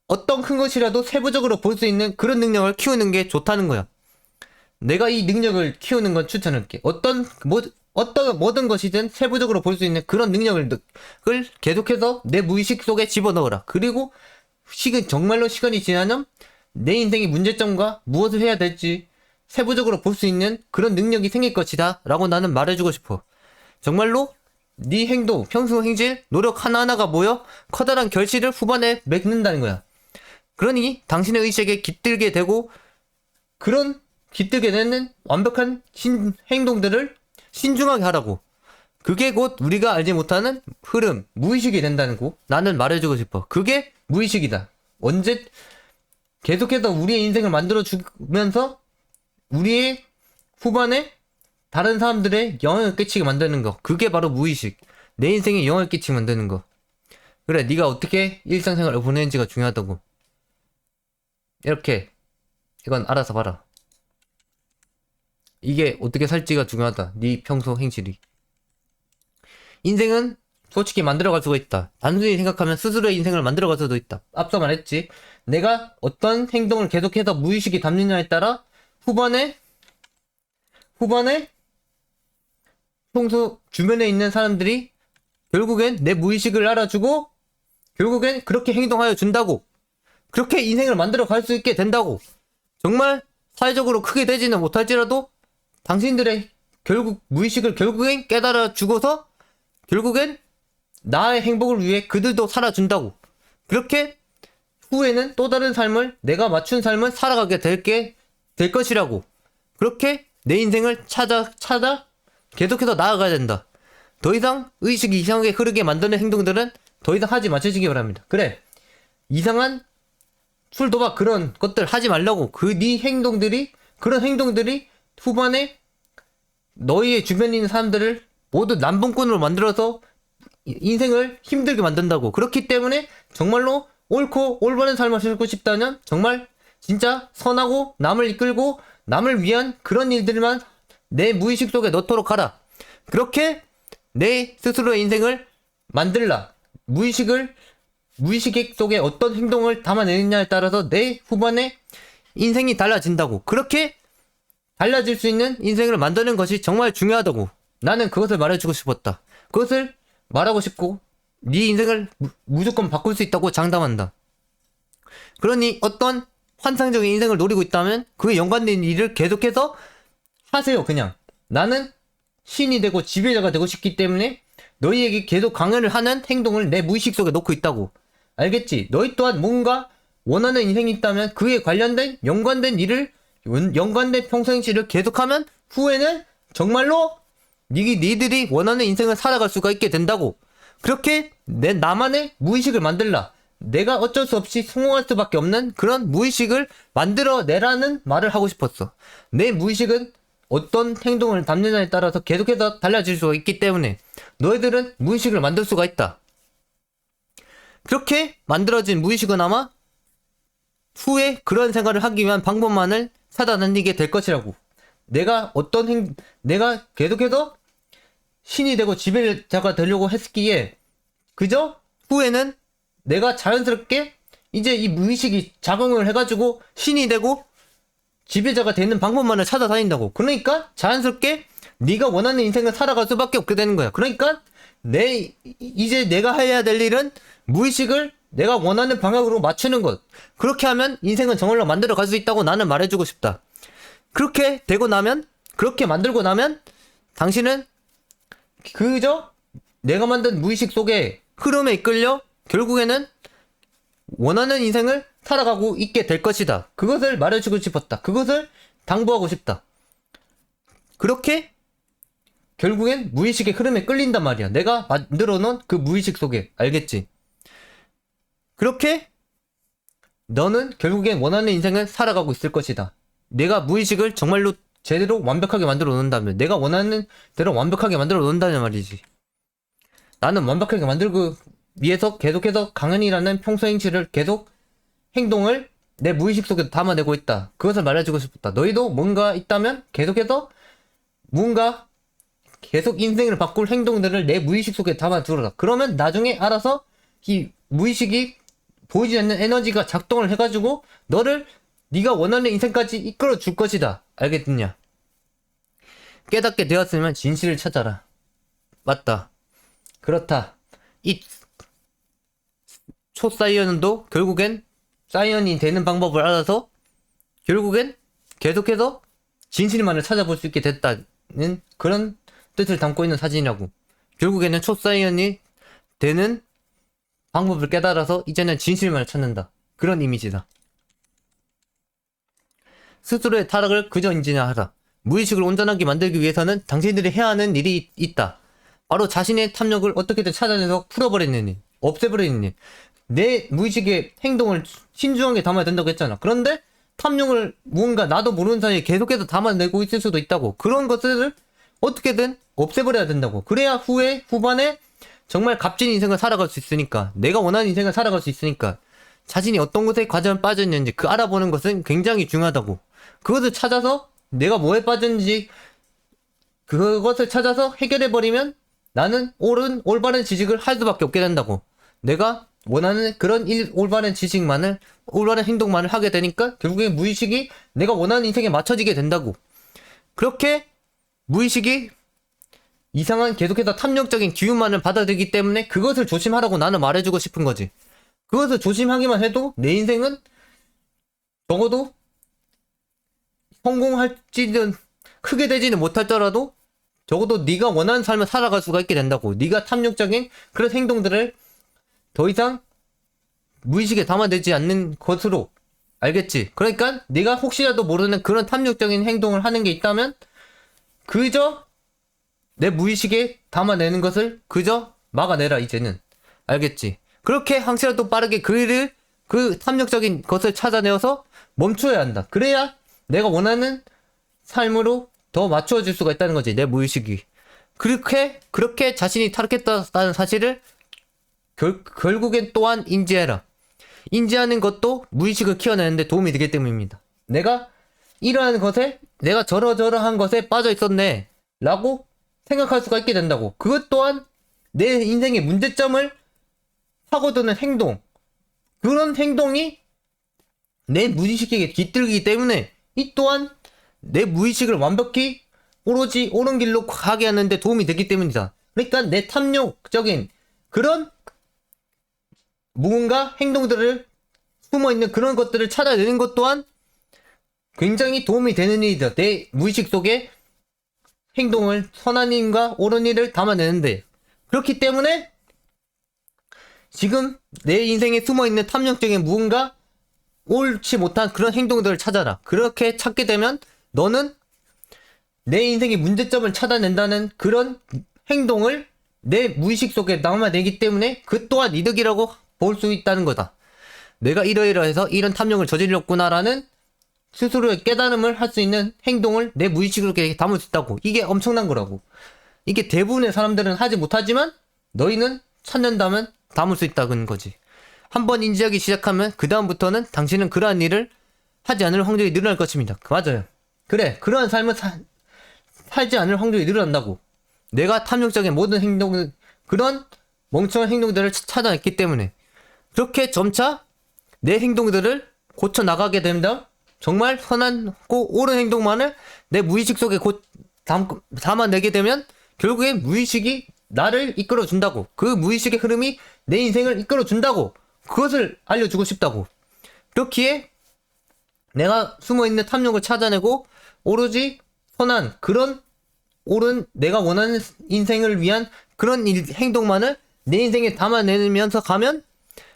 [SPEAKER 1] 어떤 큰 것이라도 세부적으로 볼 수 있는 그런 능력을 키우는 게 좋다는 거야. 내가 이 능력을 키우는 건 추천할게. 어떤 모든 것이든 세부적으로 볼 수 있는 그런 능력을 계속해서 내 무의식 속에 집어넣어라. 그리고 정말로 시간이 지나면 내 인생의 문제점과 무엇을 해야 될지 세부적으로 볼 수 있는 그런 능력이 생길 것이다 라고 나는 말해주고 싶어. 정말로 네 행동, 평소 행실, 노력 하나하나가 모여 커다란 결실을 후반에 맺는다는 거야. 그러니 당신의 의식에 깃들게 되고 그런 깃들게 되는 완벽한 행동들을 신중하게 하라고. 그게 곧 우리가 알지 못하는 흐름, 무의식이 된다는 거 나는 말해주고 싶어. 그게 무의식이다. 계속해서 우리의 인생을 만들어주면서 우리의 후반에 다른 사람들의 영향을 끼치게 만드는 거. 그게 바로 무의식. 내 인생에 영향을 끼치게 만드는 거. 그래, 네가 어떻게 일상생활을 보내는지가 중요하다고. 이건 알아서 봐라. 이게 어떻게 살지가 중요하다. 네 평소 행실이. 인생은 솔직히 만들어갈 수가 있다. 단순히 생각하면 스스로의 인생을 만들어갈 수도 있다. 앞서 말했지. 내가 어떤 행동을 계속해서 무의식이 담느냐에 따라 후반에 평소 주변에 있는 사람들이 결국엔 내 무의식을 알아주고 결국엔 그렇게 행동하여 준다고. 그렇게 인생을 만들어 갈 수 있게 된다고. 정말 사회적으로 크게 되지는 못할지라도 당신들의 무의식을 결국엔 깨달아 주고서 결국엔 나의 행복을 위해 그들도 살아준다고. 그렇게 후에는 또 다른 삶을, 내가 맞춘 삶을 살아가게 될 것이라고. 그렇게 내 인생을 찾아 계속해서 나아가야 된다. 더 이상 의식이 이상하게 흐르게 만드는 행동들은 더 이상 하지 마시기 바랍니다. 그래, 이상한 술, 도박 그런 것들 하지 말라고. 그런 행동들이 후반에 너희의 주변에 있는 사람들을 모두 남봉꾼으로 만들어서 인생을 힘들게 만든다고. 그렇기 때문에 정말로 옳고 올바른 삶을 살고 싶다면 정말 진짜 선하고 남을 이끌고 남을 위한 그런 일들만 내 무의식 속에 넣도록 하라. 그렇게 내 스스로의 인생을 만들라. 무의식 속에 어떤 행동을 담아내느냐에 따라서 내 후반에 인생이 달라진다고. 그렇게 달라질 수 있는 인생을 만드는 것이 정말 중요하다고. 나는 그것을 말해주고 싶었다. 그것을 말하고 싶고 네 인생을 무조건 바꿀 수 있다고 장담한다. 그러니 어떤 환상적인 인생을 노리고 있다면 그에 연관된 일을 계속해서 하세요. 그냥 나는 신이 되고 지배자가 되고 싶기 때문에 너희에게 계속 강연을 하는 행동을 내 무의식 속에 넣고 있다고. 알겠지? 너희 또한 뭔가 원하는 인생이 있다면 그에 관련된 연관된 일을 연관된 평생시를 계속하면 후에는 정말로 니들이 원하는 인생을 살아갈 수가 있게 된다고. 그렇게 나만의 무의식을 만들라. 내가 어쩔 수 없이 성공할 수밖에 없는 그런 무의식을 만들어내라는 말을 하고 싶었어. 내 무의식은 어떤 행동을 담느냐에 따라서 계속해서 달라질 수가 있기 때문에 너희들은 무의식을 만들 수가 있다. 그렇게 만들어진 무의식은 아마 후에 그런 생활을 하기 위한 방법만을 찾아다니게 될 것이라고. 내가 계속해서 신이 되고 지배자가 되려고 했기에 그저 후에는 내가 자연스럽게 이제 이 무의식이 작용을 해가지고 신이 되고 지배자가 되는 방법만을 찾아다닌다고. 그러니까 자연스럽게 네가 원하는 인생을 살아갈 수밖에 없게 되는 거야. 그러니까 이제 내가 해야 될 일은 무의식을 내가 원하는 방향으로 맞추는 것. 그렇게 하면 인생은 정말로 만들어 갈 수 있다고 나는 말해주고 싶다. 그렇게 만들고 나면 당신은 그저 내가 만든 무의식 속의 흐름에 이끌려 결국에는 원하는 인생을 살아가고 있게 될 것이다. 그것을 말해주고 싶었다. 그것을 당부하고 싶다. 그렇게 결국엔 무의식의 흐름에 끌린단 말이야. 내가 만들어 놓은 그 무의식 속에. 알겠지? 그렇게 너는 결국엔 원하는 인생을 살아가고 있을 것이다. 내가 무의식을 정말로 제대로 완벽하게 만들어 놓는다면, 내가 원하는 대로 완벽하게 만들어 놓는다는 말이지. 나는 완벽하게 만들고 위해서 계속해서 강연이라는 평소행실을 계속 행동을 내 무의식 속에 담아내고 있다. 그것을 말해주고 싶었다. 너희도 뭔가 있다면 계속해서 뭔가 계속 인생을 바꿀 행동들을 내 무의식 속에 담아두라. 그러면 나중에 알아서 이 무의식이 보이지 않는 에너지가 작동을 해가지고 너를 네가 원하는 인생까지 이끌어 줄 것이다. 알겠느냐? 깨닫게 되었으면 진실을 찾아라. 맞다. 그렇다. 이 초사이언도 결국엔 사이언이 되는 방법을 알아서 결국엔 계속해서 진실만을 찾아볼 수 있게 됐다는 그런 뜻을 담고 있는 사진이라고. 결국에는 초사이언이 되는 방법을 깨달아서 이제는 진실만을 찾는다. 그런 이미지다. 스스로의 타락을 그저 인지하라. 무의식을 온전하게 만들기 위해서는 당신들이 해야 하는 일이 있다. 바로 자신의 탐욕을 어떻게든 찾아내서 풀어버리는 일, 없애버리는 일. 내 무의식의 행동을 신중하게 담아야 된다고 했잖아. 그런데 탐욕을 무언가 나도 모르는 사이에 계속해서 담아내고 있을 수도 있다고. 그런 것들을 어떻게든 없애버려야 된다고. 그래야 후반에 정말 값진 인생을 살아갈 수 있으니까, 내가 원하는 인생을 살아갈 수 있으니까, 자신이 어떤 것에 과연 빠졌는지 그 알아보는 것은 굉장히 중요하다고. 그것을 찾아서 내가 뭐에 빠졌는지 그것을 찾아서 해결해버리면 나는 올바른 지식을 할 수밖에 없게 된다고. 내가 원하는 그런 올바른 지식만을, 올바른 행동만을 하게 되니까 결국에 무의식이 내가 원하는 인생에 맞춰지게 된다고. 그렇게 무의식이 이상한 계속해서 탐욕적인 기운만을 받아들이기 때문에 그것을 조심하라고 나는 말해주고 싶은 거지. 그것을 조심하기만 해도 내 인생은 적어도 성공할지는 크게 되지는 못할더라도 적어도 네가 원하는 삶을 살아갈 수가 있게 된다고. 네가 탐욕적인 그런 행동들을 더 이상 무의식에 담아내지 않는 것으로. 알겠지? 그러니까 네가 혹시라도 모르는 그런 탐욕적인 행동을 하는 게 있다면 그저 내 무의식에 담아내는 것을 그저 막아내라. 이제는 알겠지? 그렇게 항시라도 빠르게 그 탐욕적인 것을 찾아내어서 멈춰야 한다. 그래야 내가 원하는 삶으로 더 맞추어질 수가 있다는 거지. 내 무의식이. 그렇게 자신이 타락했다는 사실을 결국엔 또한 인지해라. 인지하는 것도 무의식을 키워내는데 도움이 되기 때문입니다. 내가 이러한 것에, 내가 저러저러한 것에 빠져 있었네 라고 생각할 수가 있게 된다고. 그것 또한 내 인생의 문제점을 파고드는 행동, 그런 행동이 내 무의식에게 깃들기 때문에 이 또한 내 무의식을 완벽히 오로지 옳은 길로 가게 하는데 도움이 되기 때문이다. 그러니까 내 탐욕적인 그런 무언가 행동들을, 숨어있는 그런 것들을 찾아내는 것 또한 굉장히 도움이 되는 일이다. 내 무의식 속에 행동을, 선한 일과 옳은 일을 담아내는데, 그렇기 때문에 지금 내 인생에 숨어있는 탐욕적인 무언가 옳지 못한 그런 행동들을 찾아라. 그렇게 찾게 되면 너는 내 인생의 문제점을 찾아낸다는 그런 행동을 내 무의식 속에 남아내기 때문에 그 또한 이득이라고 볼 수 있다는 거다. 내가 이러이러해서 이런 탐욕을 저질렀구나라는 스스로의 깨달음을 할 수 있는 행동을 내 무의식으로 담을 수 있다고. 이게 엄청난 거라고. 이게 대부분의 사람들은 하지 못하지만 너희는 찾는다면 담을 수 있다는 거지. 한번 인지하기 시작하면 그 다음부터는 당신은 그러한 일을 하지 않을 확률이 늘어날 것입니다. 맞아요. 그래, 그러한 삶을 살지 않을 확률이 늘어난다고. 내가 탐욕적인 모든 행동, 그런 멍청한 행동들을 찾아냈기 때문에 그렇게 점차 내 행동들을 고쳐나가게 된다. 정말 선하고 옳은 행동만을 내 무의식 속에 담아내게 되면 결국엔 무의식이 나를 이끌어준다고. 그 무의식의 흐름이 내 인생을 이끌어준다고. 그것을 알려주고 싶다고. 그렇기에 내가 숨어있는 탐욕을 찾아내고 오로지 선한 그런 옳은 내가 원하는 인생을 위한 그런 행동만을 내 인생에 담아내면서 가면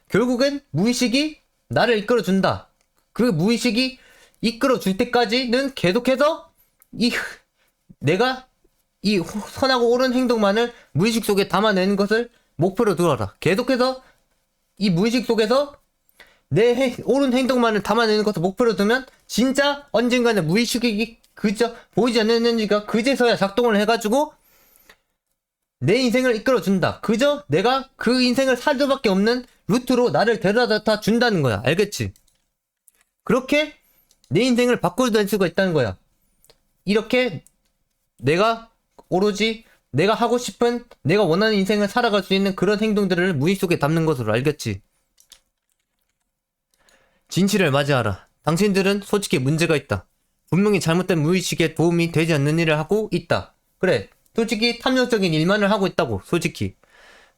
[SPEAKER 1] 결국엔 무의식이 나를 이끌어준다. 그 무의식이 이끌어줄 때까지는 계속해서 내가 이 선하고 옳은 행동만을 무의식 속에 담아내는 것을 목표로 두어라. 계속해서 이 무의식 속에서 내 옳은 행동만을 담아내는 것을 목표로 두면 진짜 언젠가는 무의식이 그저 보이지 않는지가 그제서야 작동을 해가지고 내 인생을 이끌어준다. 그저 내가 그 인생을 살 수밖에 없는 루트로 나를 데려다 준다는 거야. 알겠지? 그렇게 내 인생을 바꿔줄 수가 있다는 거야. 이렇게 내가 오로지 내가 하고 싶은, 내가 원하는 인생을 살아갈 수 있는 그런 행동들을 무의식 속에 담는 것으로. 알겠지? 진실을 맞이하라. 당신들은 솔직히 문제가 있다. 분명히 잘못된 무의식에 도움이 되지 않는 일을 하고 있다. 그래, 솔직히 탐욕적인 일만을 하고 있다고. 솔직히.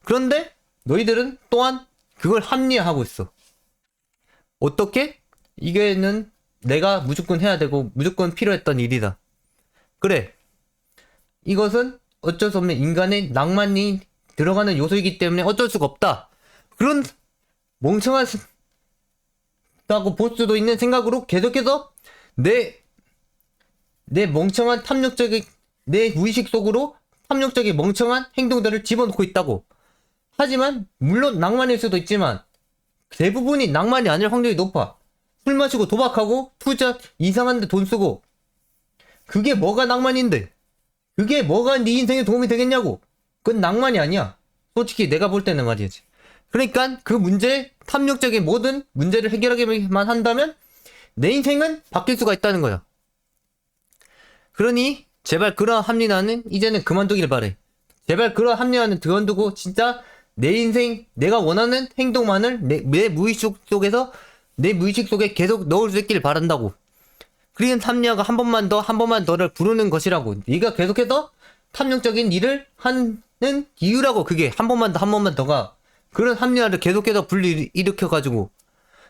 [SPEAKER 1] 그런데 너희들은 또한 그걸 합리화하고 있어. 어떻게? 이게는 내가 무조건 해야 되고 무조건 필요했던 일이다. 그래, 이것은 어쩔 수 없는 인간의 낭만이 들어가는 요소이기 때문에 어쩔 수가 없다. 그런 멍청하다고 볼 수도 있는 생각으로 계속해서 내 멍청한 탐욕적인, 내 무의식 속으로 탐욕적인 멍청한 행동들을 집어넣고 있다고. 하지만 물론 낭만일 수도 있지만 대부분이 낭만이 아닐 확률이 높아. 술 마시고 도박하고 투자 이상한 데 돈 쓰고, 그게 뭐가 낭만인데? 그게 뭐가 네 인생에 도움이 되겠냐고. 그건 낭만이 아니야. 솔직히 내가 볼 때는 말이지. 그러니까 그 문제, 탐욕적인 모든 문제를 해결하기만 한다면 내 인생은 바뀔 수가 있다는 거야. 그러니 제발 그러한 합리화는 이제는 그만두길 바래. 제발 그러한 합리화는 그만두고 진짜 내 인생, 내가 원하는 행동만을 내 무의식 속에서, 내 무의식 속에 계속 넣을 수 있길 바란다고. 그런 합리화가 한 번만 더를 부르는 것이라고. 네가 계속해서 탐욕적인 일을 하는 이유라고. 그게 한 번만 더가 그런 합리화를 계속해서 불일으켜가지고.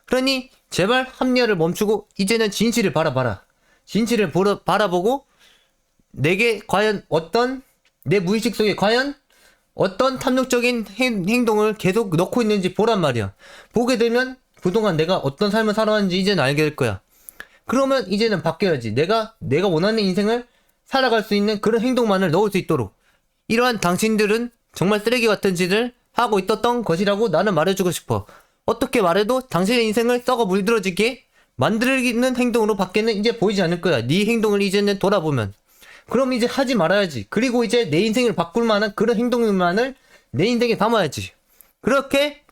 [SPEAKER 1] 그러니 제발 합리화를 멈추고 이제는 진실을 바라봐라. 진실을 바라보고 내게 과연 내 무의식 속에 과연 어떤 탐욕적인 행동을 계속 넣고 있는지 보란 말이야. 보게 되면 그동안 내가 어떤 삶을 살아왔는지 이제는 알게 될 거야. 그러면 이제는 바뀌어야지. 내가 원하는 인생을 살아갈 수 있는 그런 행동만을 넣을 수 있도록. 이러한 당신들은 정말 쓰레기 같은 짓을 하고 있었던 것이라고 나는 말해주고 싶어. 어떻게 말해도 당신의 인생을 썩어 물들어지게 만들기는 행동으로 밖에는 이제 보이지 않을 거야. 네 행동을 이제는 돌아보면. 그럼 이제 하지 말아야지. 그리고 이제 내 인생을 바꿀 만한 그런 행동만을 내 인생에 담아야지. 그렇게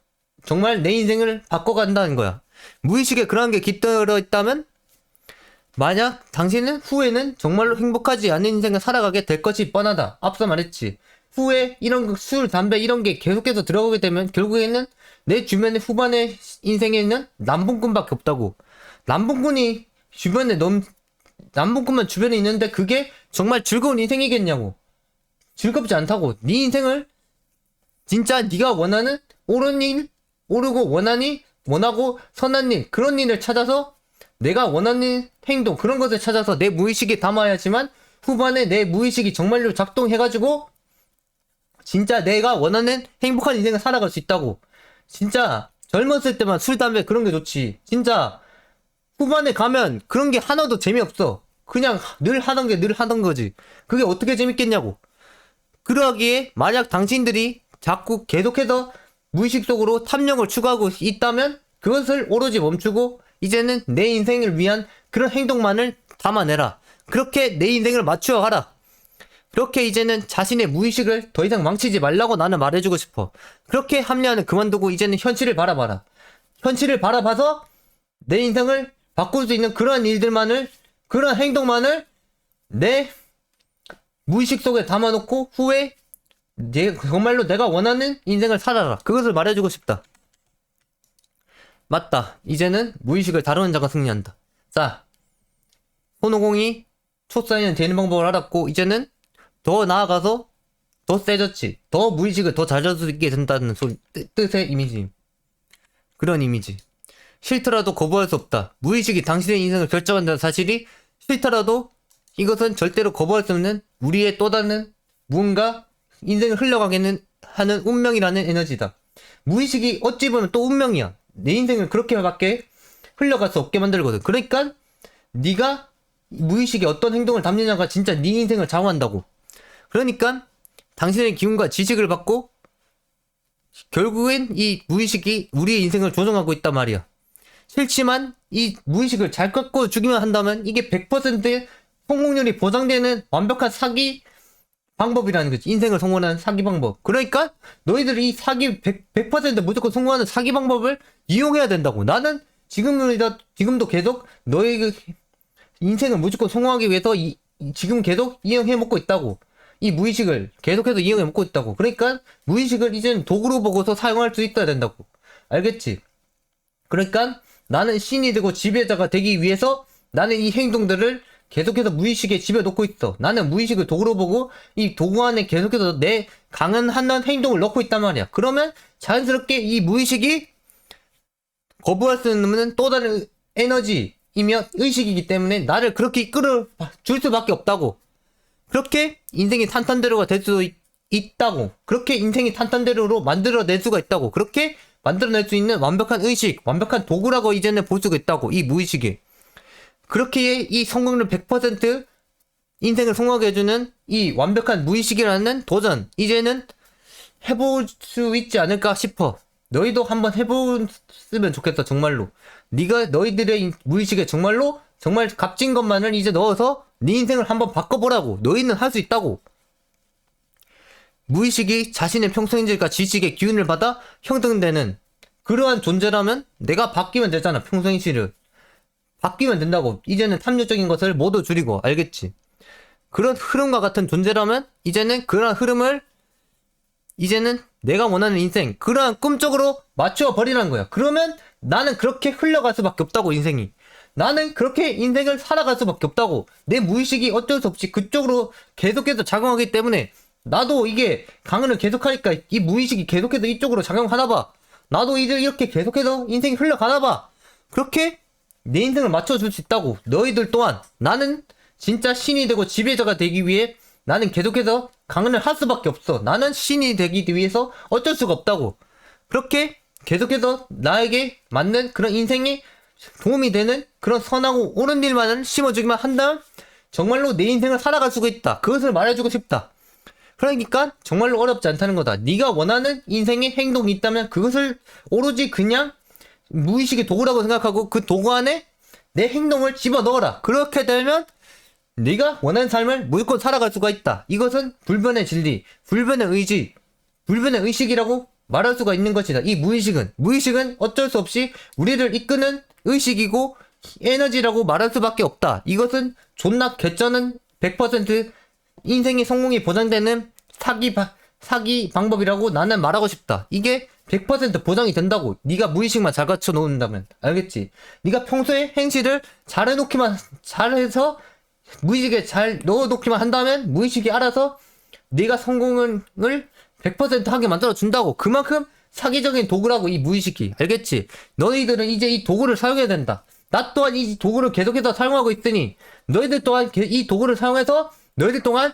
[SPEAKER 1] 정말 내 인생을 바꿔간다는 거야. 무의식에 그런 게 깃들어 있다면 만약 당신은 후에는 정말로 행복하지 않은 인생을 살아가게 될 것이 뻔하다. 앞서 말했지. 후에 이런 술, 담배 이런 게 계속해서 들어가게 되면 결국에는 내 주변의 후반의 인생에는 남봉꾼밖에 없다고. 남봉꾼이 주변에 남봉꾼만 주변에 있는데 그게 정말 즐거운 인생이겠냐고. 즐겁지 않다고. 네 인생을 진짜 네가 원하는 옳은 일, 옳고 원하고 선한 일, 그런 일을 찾아서 내가 원하는 행동, 그런 것을 찾아서 내 무의식에 담아야지만 후반에 내 무의식이 정말로 작동해가지고 진짜 내가 원하는 행복한 인생을 살아갈 수 있다고. 진짜 젊었을 때만 술, 담배 그런 게 좋지. 진짜 후반에 가면 그런 게 하나도 재미없어. 그냥 늘 하던 거지. 그게 어떻게 재밌겠냐고. 그러기에 만약 당신들이 자꾸 계속해서 무의식 속으로 탐욕을 추구하고 있다면 그것을 오로지 멈추고 이제는 내 인생을 위한 그런 행동만을 담아내라. 그렇게 내 인생을 맞추어 가라. 그렇게 이제는 자신의 무의식을 더 이상 망치지 말라고 나는 말해주고 싶어. 그렇게 합리화는 그만두고 이제는 현실을 바라봐라. 현실을 바라봐서 내 인생을 바꿀 수 있는 그런 일들만을, 그런 행동만을 내 무의식 속에 담아놓고 후에 정말로 내가 원하는 인생을 살아라. 그것을 말해주고 싶다. 맞다. 이제는 무의식을 다루는 자가 승리한다. 자, 손오공이 초사인은 되는 방법을 알았고 이제는 더 나아가서 더 세졌지. 더 무의식을 더 잘 잡을 수 있게 된다는 뜻의 이미지. 그런 이미지. 싫더라도 거부할 수 없다. 무의식이 당신의 인생을 결정한다는 사실이 싫더라도 이것은 절대로 거부할 수 없는 우리의 또 다른 무언가 인생을 흘러가게 하는 운명이라는 에너지다. 무의식이 어찌 보면 또 운명이야. 내 인생을 그렇게밖에 흘러갈 수 없게 만들거든. 그러니까 네가 무의식에 어떤 행동을 담느냐가 진짜 네 인생을 좌우한다고. 그러니까 당신의 기운과 지식을 받고 결국엔 이 무의식이 우리의 인생을 조종하고 있단 말이야. 싫지만 이 무의식을 잘 꺾어 주기만 한다면 이게 100% 성공률이 보장되는 완벽한 사기 방법이라는 거지. 인생을 성공하는 사기 방법. 그러니까 너희들이 이 사기 100% 무조건 성공하는 사기 방법을 이용해야 된다고. 나는 지금도 계속 너희 그 인생을 무조건 성공하기 위해서 지금 계속 이용해 먹고 있다고. 이 무의식을 계속해서 이용해 먹고 있다고. 그러니까 무의식을 이제는 도구로 보고서 사용할 수 있어야 된다고. 알겠지? 그러니까 나는 신이 되고 지배자가 되기 위해서 나는 이 행동들을 계속해서 무의식에 집어넣고 있어. 나는 무의식을 도구로 보고 이 도구 안에 계속해서 내 강한 한난 행동을 넣고 있단 말이야. 그러면 자연스럽게 이 무의식이 거부할 수 없는 또 다른 에너지이며 의식이기 때문에 나를 그렇게 이끌어 줄 수밖에 없다고. 그렇게 인생이 탄탄대로가 될 수 있다고. 그렇게 인생이 탄탄대로로 만들어낼 수가 있다고. 그렇게 만들어낼 수 있는 완벽한 의식, 완벽한 도구라고 이제는 볼 수가 있다고. 이 무의식이. 그렇게 이 성공률 100% 인생을 성공하게 해주는 이 완벽한 무의식이라는 도전, 이제는 해볼 수 있지 않을까 싶어. 너희도 한번 해보면 좋겠다. 정말로 너희들의 무의식에 정말 값진 것만을 이제 넣어서 네 인생을 한번 바꿔보라고. 너희는 할 수 있다고. 무의식이 자신의 평소인질과 지식의 기운을 받아 형성되는 그러한 존재라면 내가 바뀌면 되잖아. 평소인실을 바뀌면 된다고. 이제는 탐욕적인 것을 모두 줄이고. 알겠지? 그런 흐름과 같은 존재라면 이제는 그런 흐름을 이제는 내가 원하는 인생, 그러한 꿈적으로 맞추어 버리라는 거야. 그러면 나는 그렇게 흘러갈 수밖에 없다고. 인생이. 나는 그렇게 인생을 살아갈 수밖에 없다고. 내 무의식이 어쩔 수 없이 그쪽으로 계속해서 작용하기 때문에 나도 이게 강연을 계속하니까 이 무의식이 계속해서 이쪽으로 작용하나봐. 나도 이제 이렇게 계속해서 인생이 흘러가나봐. 그렇게 내 인생을 맞춰줄 수 있다고. 너희들 또한. 나는 진짜 신이 되고 지배자가 되기 위해 나는 계속해서 강연을 할 수밖에 없어. 나는 신이 되기 위해서 어쩔 수가 없다고. 그렇게 계속해서 나에게 맞는 그런 인생이 도움이 되는 그런 선하고 옳은 일만을 심어주기만 한다면 정말로 내 인생을 살아갈 수가 있다. 그것을 말해주고 싶다. 그러니까 정말로 어렵지 않다는 거다. 네가 원하는 인생의 행동이 있다면 그것을 오로지 그냥 무의식의 도구라고 생각하고 그 도구 안에 내 행동을 집어넣어라. 그렇게 되면 네가 원하는 삶을 무조건 살아갈 수가 있다. 이것은 불변의 진리, 불변의 의지, 불변의 의식이라고 말할 수가 있는 것이다. 이 무의식은 어쩔 수 없이 우리를 이끄는 의식이고 에너지라고 말할 수밖에 없다. 이것은 존나 개쩌는 100% 인생의 성공이 보장되는 사기 방법이라고 나는 말하고 싶다. 이게 100% 보장이 된다고. 네가 무의식만 잘 갖춰 놓는다면. 알겠지? 네가 평소에 행실을 잘해서 무의식에 잘 넣어놓기만 한다면 무의식이 알아서 네가 성공을 100% 하게 만들어 준다고. 그만큼 사기적인 도구라고 이 무의식이. 알겠지? 너희들은 이제 이 도구를 사용해야 된다. 나 또한 이 도구를 계속해서 사용하고 있으니 너희들 또한 이 도구를 사용해서 너희들 동안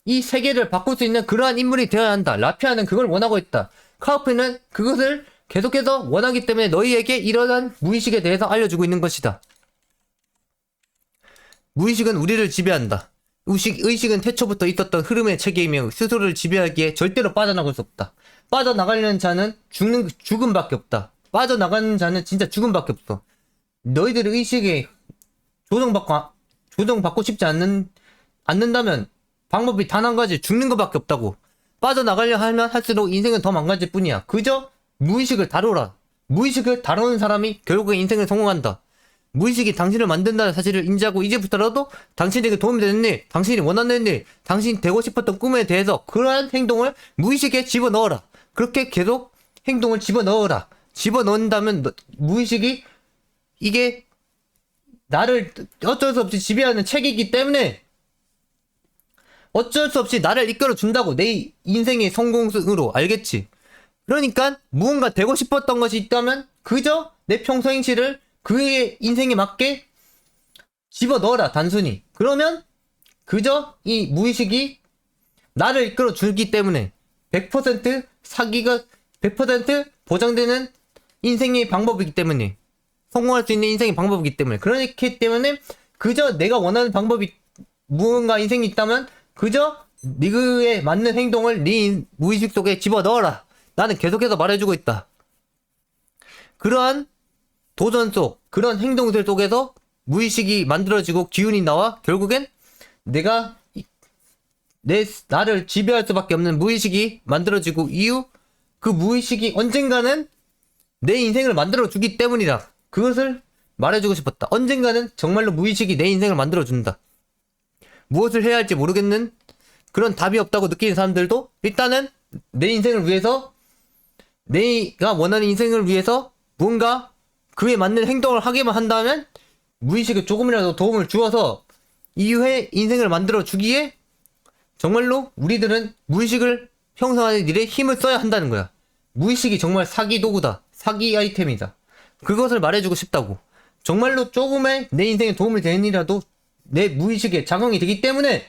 [SPEAKER 1] 이 세계를 바꿀 수 있는 그러한 인물이 되어야 한다. 라피아는 그걸 원하고 있다. 카우프는 그것을 계속해서 원하기 때문에 너희에게 이러한 무의식에 대해서 알려주고 있는 것이다. 무의식은 우리를 지배한다. 의식은 태초부터 있었던 흐름의 체계이며 스스로를 지배하기에 절대로 빠져나갈 수 없다. 빠져나가려는 자는 죽음밖에 없다. 빠져나가는 자는 진짜 죽음밖에 없어. 너희들의 의식에 조정받고 싶지 않는다면 방법이 단 한 가지, 죽는 것밖에 없다고. 빠져나가려 하면 할수록 인생은 더 망가질 뿐이야. 그저 무의식을 다루라. 무의식을 다루는 사람이 결국에 인생을 성공한다. 무의식이 당신을 만든다는 사실을 인지하고 이제부터라도 당신에게 도움이 되는 일, 당신이 원하는 일, 당신이 되고 싶었던 꿈에 대해서 그러한 행동을 무의식에 집어넣어라. 그렇게 계속 행동을 집어넣어라. 집어넣는다면 무의식이 이게 나를 어쩔 수 없이 지배하는 책이기 때문에 어쩔 수 없이 나를 이끌어 준다고. 내 인생의 성공으로. 알겠지? 그러니까 무언가 되고 싶었던 것이 있다면 그저 내 평소 행실을 그의 인생에 맞게 집어넣어라. 단순히. 그러면 그저 이 무의식이 나를 이끌어 주기 때문에 100% 사기가 100% 보장되는 인생의 방법이기 때문에, 성공할 수 있는 인생의 방법이기 때문에, 그렇기 때문에 그저 내가 원하는 방법이 무언가 인생이 있다면 그저 니그에 맞는 행동을 네 무의식 속에 집어넣어라. 나는 계속해서 말해주고 있다. 그러한 도전 속, 그런 행동들 속에서 무의식이 만들어지고 기운이 나와 결국엔 내가 나를 지배할 수밖에 없는 무의식이 만들어지고 이후 그 무의식이 언젠가는 내 인생을 만들어주기 때문이다. 그것을 말해주고 싶었다. 언젠가는 정말로 무의식이 내 인생을 만들어준다. 무엇을 해야 할지 모르겠는 그런 답이 없다고 느끼는 사람들도 일단은 내 인생을 위해서, 내가 원하는 인생을 위해서 뭔가 그에 맞는 행동을 하게만 한다면 무의식에 조금이라도 도움을 주어서 이후에 인생을 만들어 주기에 정말로 우리들은 무의식을 형성하는 일에 힘을 써야 한다는 거야. 무의식이 정말 사기 도구다. 사기 아이템이다. 그것을 말해주고 싶다고. 정말로 조금의 내 인생에 도움이 되는 일이라도 내 무의식에 작용이 되기 때문에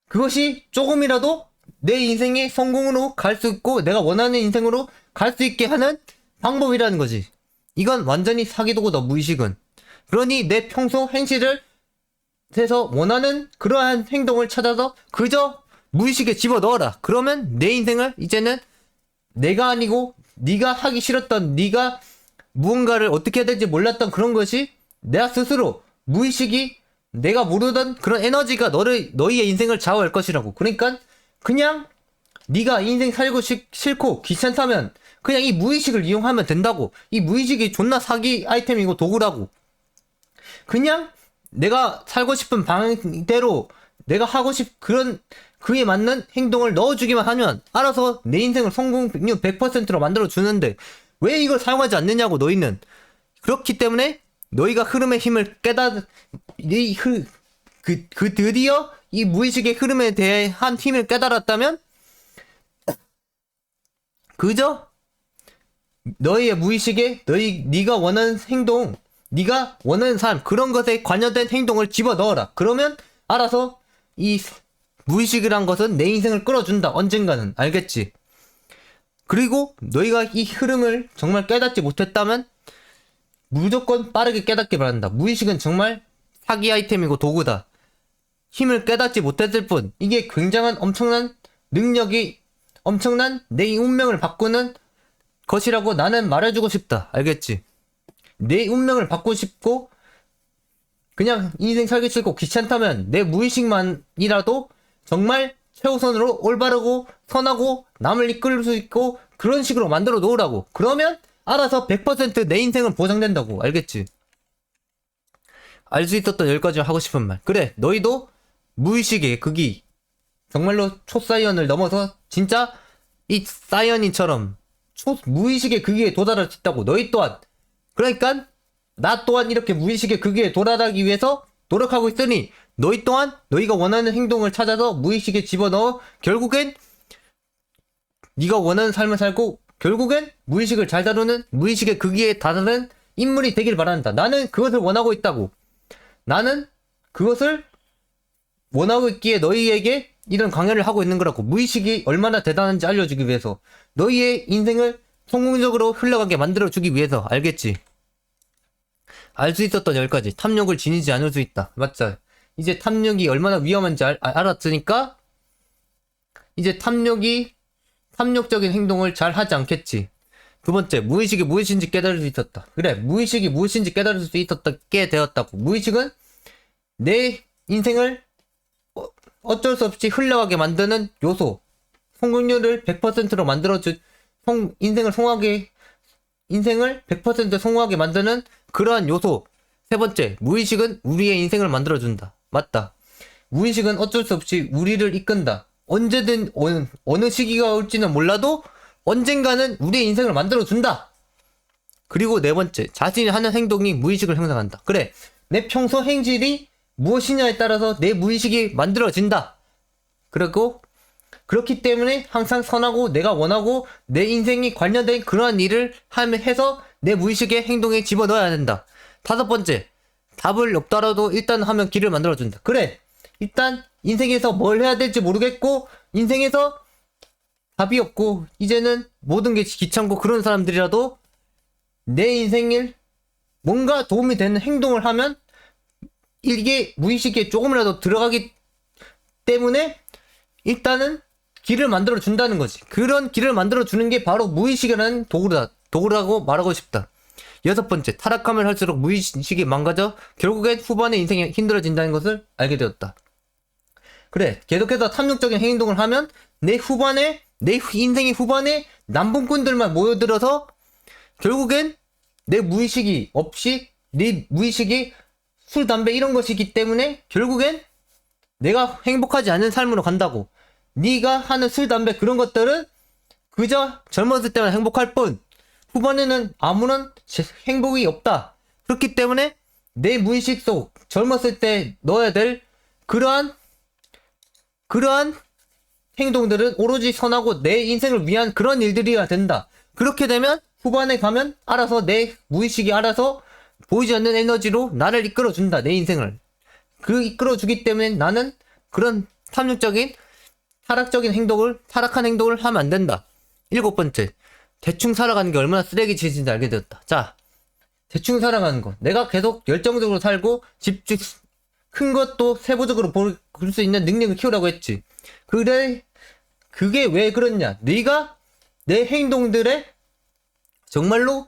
[SPEAKER 1] 그것이 조금이라도 내 인생의 성공으로 갈 수 있고 내가 원하는 인생으로 갈 수 있게 하는 방법이라는 거지. 이건 완전히 사기도구다. 무의식은. 그러니 내 평소 행실을 해서 원하는 그러한 행동을 찾아서 그저 무의식에 집어넣어라. 그러면 내 인생을 이제는 내가 아니고 네가 하기 싫었던, 네가 무언가를 어떻게 해야 될지 몰랐던 그런 것이 내가 스스로 무의식이 내가 모르던 그런 에너지가 너희의 인생을 좌우할 것이라고. 그러니까 그냥 네가 인생 살고 싫고 귀찮다면 그냥 이 무의식을 이용하면 된다고. 이 무의식이 존나 사기 아이템이고 도구라고. 그냥 내가 살고 싶은 방대로 내가 하고 그에 맞는 행동을 넣어주기만 하면 알아서 내 인생을 성공률 100%로 만들어주는데 왜 이걸 사용하지 않느냐고. 너희는. 그렇기 때문에 너희가 흐름의 힘을 드디어 이 무의식의 흐름에 대한 힘을 깨달았다면 그저 너희의 무의식에 네가 원하는 행동, 네가 원하는 삶, 그런 것에 관여된 행동을 집어넣어라. 그러면 알아서 이 무의식이란 것은 내 인생을 끌어준다. 언젠가는. 알겠지? 그리고 너희가 이 흐름을 정말 깨닫지 못했다면 무조건 빠르게 깨닫기 바란다. 무의식은 정말 사기 아이템이고 도구다. 힘을 깨닫지 못했을 뿐 이게 굉장한 엄청난 능력이, 엄청난 내 운명을 바꾸는 것이라고 나는 말해주고 싶다. 알겠지? 내 운명을 바꾸고 싶고 그냥 인생 살기 싫고 귀찮다면 내 무의식만이라도 정말 최우선으로 올바르고 선하고 남을 이끌 수 있고 그런 식으로 만들어 놓으라고. 그러면 알아서 100%내 인생은 보장된다고. 알겠지? 알 수 있었던 10가지 하고 싶은 말. 그래, 너희도 무의식의 극이 정말로 초사이언을 넘어서 진짜 이 사이언인처럼 무의식의 극에 도달할 수 있다고. 너희 또한. 그러니까 나 또한 이렇게 무의식의 극에 도달하기 위해서 노력하고 있으니 너희 또한 너희가 원하는 행동을 찾아서 무의식에 집어넣어 결국엔 네가 원하는 삶을 살고 결국엔 무의식을 잘 다루는 무의식의 극에 다다른 인물이 되길 바란다. 나는 그것을 원하고 있다고. 나는 그것을 원하고 있기에 너희에게 이런 강연을 하고 있는 거라고. 무의식이 얼마나 대단한지 알려주기 위해서. 너희의 인생을 성공적으로 흘러가게 만들어주기 위해서. 알겠지? 알 수 있었던 10가지. 탐욕을 지니지 않을 수 있다. 맞죠? 이제 탐욕이 얼마나 위험한지 알았으니까 이제 탐욕적인 행동을 잘 하지 않겠지. 두 번째, 무의식이 무엇인지 깨달을 수 있었다. 그래, 무의식이 무엇인지 깨달을 수 있었게 되었다고. 무의식은 내 인생을 어쩔 수 없이 흘러가게 만드는 요소. 성공률을 100%로 인생을 100% 성공하게 만드는 그러한 요소. 세 번째, 무의식은 우리의 인생을 만들어준다. 맞다. 무의식은 어쩔 수 없이 우리를 이끈다. 언제든 어느 시기가 올지는 몰라도 언젠가는 우리의 인생을 만들어준다. 그리고 네 번째, 자신이 하는 행동이 무의식을 형성한다. 그래, 내 평소 행질이 무엇이냐에 따라서 내 무의식이 만들어진다. 그리고 그렇기 때문에 항상 선하고 내가 원하고 내 인생이 관련된 그러한 일을 해서 내 무의식의 행동에 집어넣어야 된다. 다섯 번째, 답을 없더라도 일단 하면 길을 만들어준다. 그래, 일단 인생에서 뭘 해야 될지 모르겠고 인생에서 답이 없고 이제는 모든 게 귀찮고 그런 사람들이라도 내 인생을 뭔가 도움이 되는 행동을 하면 이게 무의식에 조금이라도 들어가기 때문에 일단은 길을 만들어 준다는 거지. 그런 길을 만들어 주는 게 바로 무의식이라는 도구라고 말하고 싶다. 여섯 번째, 타락하면 할수록 무의식이 망가져 결국엔 후반에 인생이 힘들어진다는 것을 알게 되었다. 그래, 계속해서 탐욕적인 행동을 하면 내 인생의 후반에 남봉꾼들만 모여들어서 결국엔 내 무의식이 없이 내 무의식이 술, 담배 이런 것이기 때문에 결국엔 내가 행복하지 않은 삶으로 간다고. 네가 하는 술, 담배 그런 것들은 그저 젊었을 때만 행복할 뿐 후반에는 아무런 행복이 없다. 그렇기 때문에 내 무의식 속 젊었을 때 넣어야 될 그러한 행동들은 오로지 선하고 내 인생을 위한 그런 일들이어야 된다. 그렇게 되면 후반에 가면 알아서 내 무의식이 알아서 보이지 않는 에너지로 나를 이끌어준다. 내 인생을. 이끌어주기 때문에 나는 그런 탐욕적인 타락한 행동을 하면 안 된다. 일곱 번째, 대충 살아가는 게 얼마나 쓰레기 짓인지 알게 되었다. 자, 대충 살아가는 거. 내가 계속 열정적으로 살고 큰 것도 세부적으로 볼 수 있는 능력을 키우라고 했지. 그래, 그게 왜 그렇냐? 네가 내 행동들에 정말로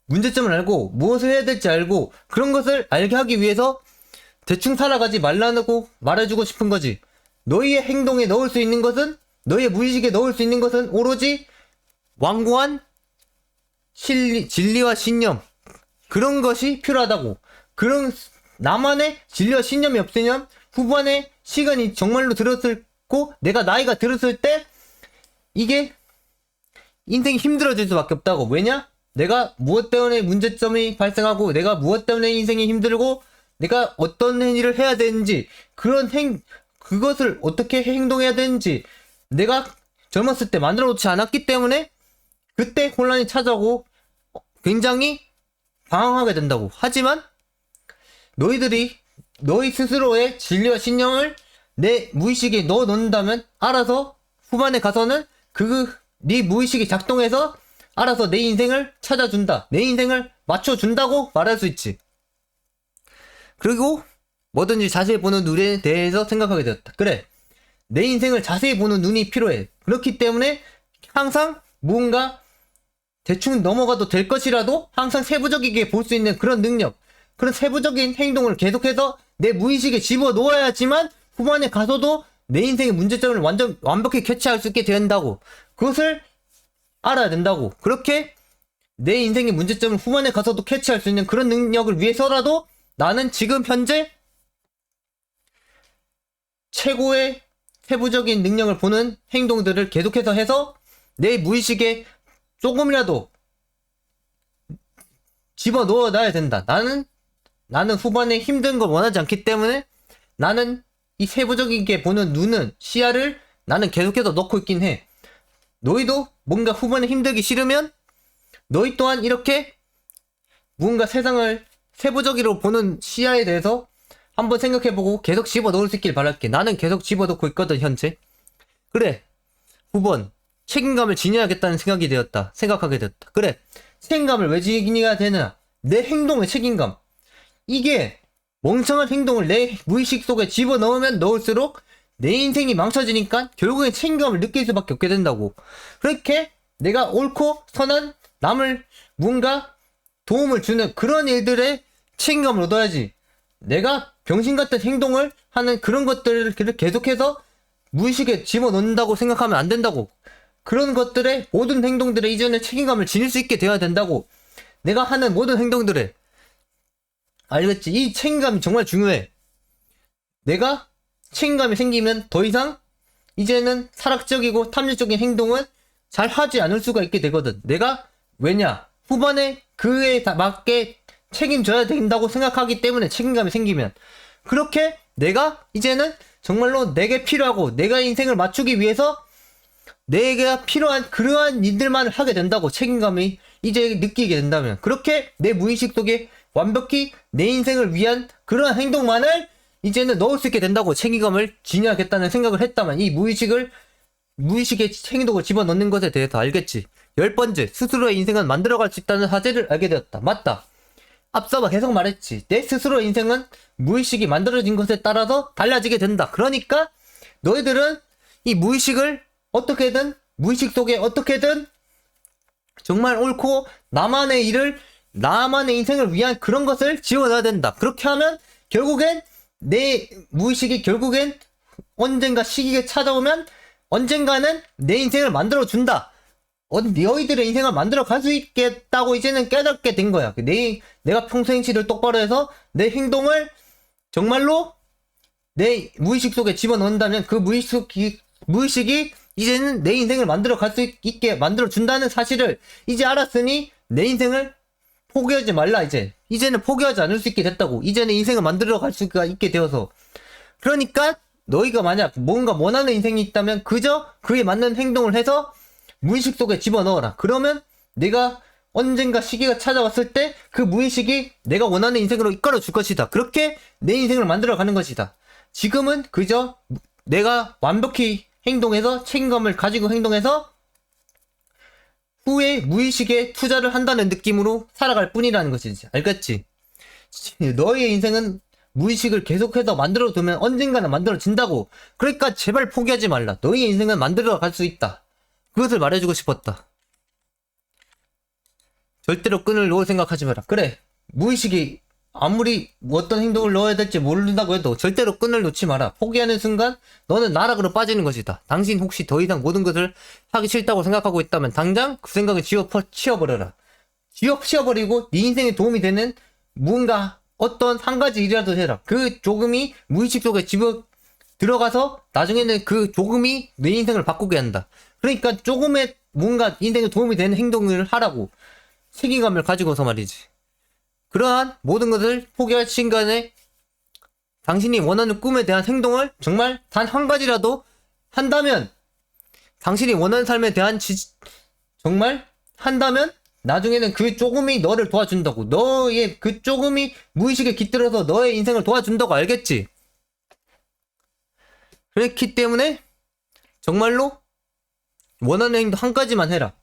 [SPEAKER 1] 문제점을 알고 무엇을 해야 될지 알고 그런 것을 알게 하기 위해서 대충 살아가지 말라고 말해주고 싶은 거지. 너희의 행동에 넣을 수 있는 것은, 너희의 무의식에 넣을 수 있는 것은 오로지 완고한 진리와 신념, 그런 것이 필요하다고. 그런 나만의 진리와 신념이 없으면 후반에 시간이 정말로 들었고 내가 나이가 들었을 때 이게 인생이 힘들어질 수밖에 없다고. 왜냐? 내가 무엇 때문에 문제점이 발생하고 내가 무엇 때문에 인생이 힘들고 내가 어떤 일을 해야 되는지 그것을 어떻게 행동해야 되는지 내가 젊었을 때 만들어 놓지 않았기 때문에 그때 혼란이 찾아오고 굉장히 방황하게 된다고. 하지만 너희들이 너희 스스로의 진리와 신념을 내 무의식에 넣어 놓는다면 알아서 후반에 가서는 네 무의식이 작동해서 알아서 내 인생을 찾아준다. 내 인생을 맞춰준다고 말할 수 있지. 그리고 뭐든지 자세히 보는 눈에 대해서 생각하게 되었다. 그래, 내 인생을 자세히 보는 눈이 필요해. 그렇기 때문에 항상 무언가 대충 넘어가도 될 것이라도 항상 세부적이게 볼 수 있는 그런 능력, 그런 세부적인 행동을 계속해서 내 무의식에 집어넣어야지만 후반에 가서도 내 인생의 문제점을 완벽히 캐치할 수 있게 된다고. 그것을 알아야 된다고. 그렇게 내 인생의 문제점을 후반에 가서도 캐치할 수 있는 그런 능력을 위해서라도 나는 지금 현재 최고의 세부적인 능력을 보는 행동들을 계속해서 해서 내 무의식에 조금이라도 집어넣어 놔야 된다. 나는 후반에 힘든 걸 원하지 않기 때문에 나는 이 세부적이게 보는 눈은, 시야를 나는 계속해서 넣고 있긴 해. 너희도 뭔가 후반에 힘들기 싫으면 너희 또한 이렇게 뭔가 세상을 세부적으로 보는 시야에 대해서 한번 생각해보고 계속 집어넣을 수 있길 바랄게. 나는 계속 집어넣고 있거든 현재. 그래, 후반 책임감을 지녀야겠다는 생각하게 되었다. 그래, 책임감을 왜 지녀야 되느냐. 내 행동의 책임감. 이게 멍청한 행동을 내 무의식 속에 집어넣으면 넣을수록 내 인생이 망쳐지니까 결국엔 책임감을 느낄 수밖에 없게 된다고. 그렇게 내가 옳고 선한 남을 뭔가 도움을 주는 그런 일들에 책임감을 얻어야지. 내가 병신같은 행동을 하는 그런 것들을 계속해서 무의식에 집어넣는다고 생각하면 안 된다고. 그런 것들의 모든 행동들에 이전에 책임감을 지닐 수 있게 되어야 된다고. 내가 하는 모든 행동들에. 알겠지? 이 책임감이 정말 중요해. 내가 책임감이 생기면 더 이상 이제는 사락적이고 탐욕적인 행동은 잘 하지 않을 수가 있게 되거든. 내가 왜냐? 후반에 그에 맞게 책임져야 된다고 생각하기 때문에 책임감이 생기면. 그렇게 내가 이제는 정말로 내게 필요하고 내가 인생을 맞추기 위해서 내가 필요한 그러한 일들만 하게 된다고. 책임감이 이제 느끼게 된다면. 그렇게 내 무의식 속에 완벽히 내 인생을 위한 그러한 행동만을 이제는 넣을 수 있게 된다고. 책임감을 지녀야겠다는 생각을 했다면 이 무의식의 행동을 집어넣는 것에 대해서 알겠지. 10번째, 스스로의 인생은 만들어갈 수 있다는 사실을 알게 되었다. 맞다. 앞서 계속 말했지. 내 스스로의 인생은 무의식이 만들어진 것에 따라서 달라지게 된다. 그러니까 너희들은 이 무의식을 어떻게든, 무의식 속에 어떻게든 정말 옳고 나만의 일을, 나만의 인생을 위한 그런 것을 지어놔야 된다. 그렇게 하면 결국엔 내 무의식이 결국엔 언젠가 시기가 찾아오면 언젠가는 내 인생을 만들어준다. 너희들의 인생을 만들어 갈 수 있겠다고 이제는 깨닫게 된 거야. 내가 평소 행실을 똑바로 해서 내 행동을 정말로 내 무의식 속에 집어넣는다면 그 무의식이 이제는 내 인생을 만들어 갈 수 있게 만들어 준다는 사실을 이제 알았으니 내 인생을 포기하지 말라. 이제는 포기하지 않을 수 있게 됐다고. 이제는 인생을 만들어 갈 수가 있게 되어서. 그러니까 너희가 만약 뭔가 원하는 인생이 있다면 그저 그에 맞는 행동을 해서 무의식 속에 집어넣어라. 그러면 내가 언젠가 시기가 찾아왔을 때 그 무의식이 내가 원하는 인생으로 이끌어 줄 것이다. 그렇게 내 인생을 만들어 가는 것이다. 지금은 그저 내가 완벽히 행동해서 책임감을 가지고 행동해서 후에 무의식에 투자를 한다는 느낌으로 살아갈 뿐이라는 것이지. 알겠지? 너의 인생은 무의식을 계속해서 만들어두면 언젠가는 만들어진다고. 그러니까 제발 포기하지 말라. 너의 인생은 만들어 갈 수 있다. 그것을 말해주고 싶었다. 절대로 끈을 놓을 생각하지 마라. 그래, 무의식이 아무리 어떤 행동을 넣어야 될지 모른다고 해도 절대로 끈을 놓지 마라. 포기하는 순간 너는 나락으로 빠지는 것이다. 당신 혹시 더 이상 모든 것을 하기 싫다고 생각하고 있다면 당장 그 생각을 치워버려라. 치워버리고 네 인생에 도움이 되는 뭔가 어떤 한 가지 일이라도 해라. 그 조금이 무의식 속에 들어가서 나중에는 그 조금이 내 인생을 바꾸게 한다. 그러니까 조금의 뭔가 인생에 도움이 되는 행동을 하라고. 책임감을 가지고서 말이지. 그러한 모든 것을 포기할 순간에 당신이 원하는 꿈에 대한 행동을 정말 단 한 가지라도 한다면, 당신이 원하는 삶에 대한 정말 한다면 나중에는 그 조금이 너를 도와준다고. 너의 그 조금이 무의식에 깃들어서 너의 인생을 도와준다고. 알겠지? 그렇기 때문에 정말로 원하는 행동 한 가지만 해라.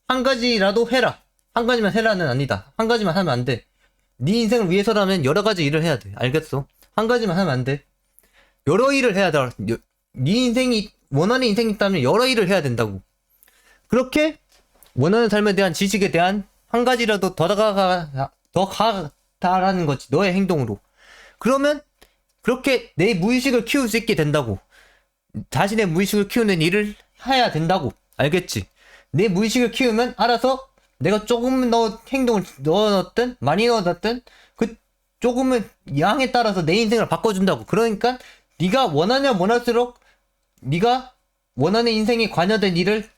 [SPEAKER 1] 한 가지라도 해라. 한 가지만 해라는 아니다. 한 가지만 하면 안 돼. 네 인생을 위해서라면 여러 가지 일을 해야 돼. 알겠어? 한 가지만 하면 안 돼. 여러 일을 해야 돼. 네 인생이, 원하는 인생이 있다면 여러 일을 해야 된다고. 그렇게 원하는 삶에 대한 지식에 대한 한 가지라도 더 좋다라는 거지. 너의 행동으로. 그러면 그렇게 내 무의식을 키울 수 있게 된다고. 자신의 무의식을 키우는 일을 해야 된다고. 알겠지? 내 무의식을 키우면 알아서 내가 조금 더 행동을 넣어놨든 많이 넣어놨든 그 조금은 양에 따라서 내 인생을 바꿔준다고. 그러니까 네가 원하냐 원할수록 네가 원하는 인생에 관여된 일을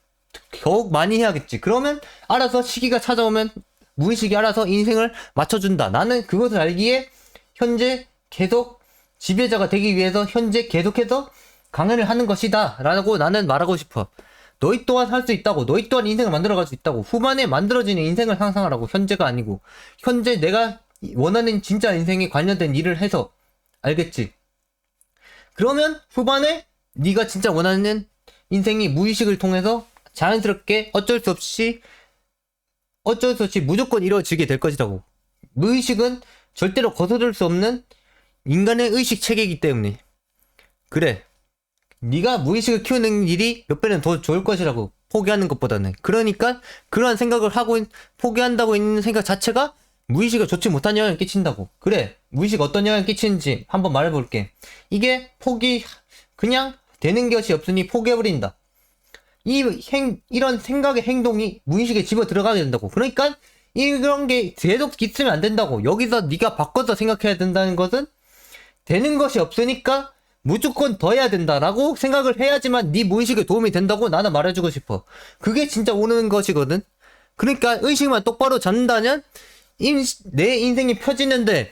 [SPEAKER 1] 더욱 많이 해야겠지. 그러면 알아서 시기가 찾아오면 무의식이 알아서 인생을 맞춰준다. 나는 그것을 알기에 현재 계속 지배자가 되기 위해서 현재 계속해서 강연을 하는 것이다 라고 나는 말하고 싶어. 너희 또한 할 수 있다고. 너희 또한 인생을 만들어갈 수 있다고. 후반에 만들어지는 인생을 상상하라고. 현재가 아니고 현재 내가 원하는 진짜 인생에 관련된 일을 해서. 알겠지? 그러면 후반에 네가 진짜 원하는 인생이 무의식을 통해서 자연스럽게 어쩔 수 없이 무조건 이루어지게 될 것이라고. 무의식은 절대로 거스를 수 없는 인간의 의식 체계이기 때문에. 그래, 네가 무의식을 키우는 일이 몇 배는 더 좋을 것이라고. 포기하는 것보다는. 그러니까 그러한 생각을 하고 포기한다고 있는 생각 자체가 무의식에 좋지 못한 영향을 끼친다고. 그래, 무의식 어떤 영향을 끼치는지 한번 말해볼게. 이게 그냥 되는 것이 없으니 포기해버린다. 이런 생각의 행동이 무의식에 집어 들어가게 된다고. 그러니까 이런 게 계속 있으면 안 된다고. 여기서 네가 바꿔서 생각해야 된다는 것은 되는 것이 없으니까 무조건 더 해야 된다라고 생각을 해야지만 네 무의식에 도움이 된다고 나는 말해주고 싶어. 그게 진짜 오는 것이거든. 그러니까 의식만 똑바로 잡는다면 내 인생이 펴지는데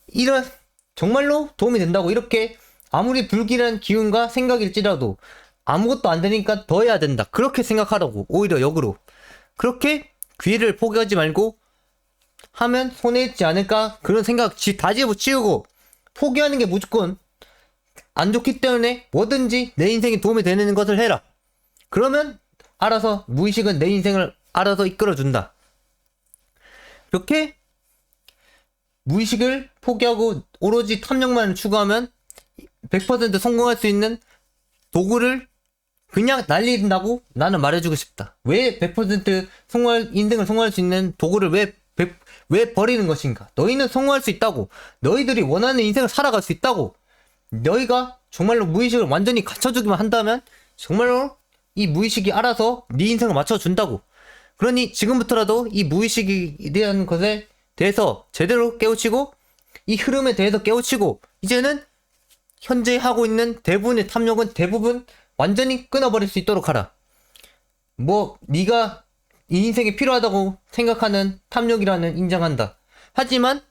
[SPEAKER 1] 이런 정말로 도움이 된다고. 이렇게 아무리 불길한 기운과 생각일지라도 아무것도 안 되니까 더 해야 된다. 그렇게 생각하라고. 오히려 역으로. 그렇게 기회를 포기하지 말고 하면 손해있지 않을까? 그런 생각 다 집어치우고 포기하는 게 무조건 안 좋기 때문에 뭐든지 내 인생에 도움이 되는 것을 해라. 그러면 알아서 무의식은 내 인생을 알아서 이끌어준다. 이렇게 무의식을 포기하고 오로지 탐욕만을 추구하면 100% 성공할 수 있는 도구를 그냥 날린다고 나는 말해주고 싶다. 왜 100% 인생을 성공할 수 있는 도구를 왜 버리는 것인가? 너희는 성공할 수 있다고. 너희들이 원하는 인생을 살아갈 수 있다고. 너희가 정말로 무의식을 완전히 갖춰주기만 한다면 정말로 이 무의식이 알아서 네 인생을 맞춰준다고. 그러니 지금부터라도 이 무의식에 대한 것에 대해서 제대로 깨우치고 이 흐름에 대해서 깨우치고 이제는 현재 하고 있는 대부분의 탐욕은 대부분 완전히 끊어버릴 수 있도록 하라. 뭐 네가 이 인생에 필요하다고 생각하는 탐욕이라는 인정한다. 하지만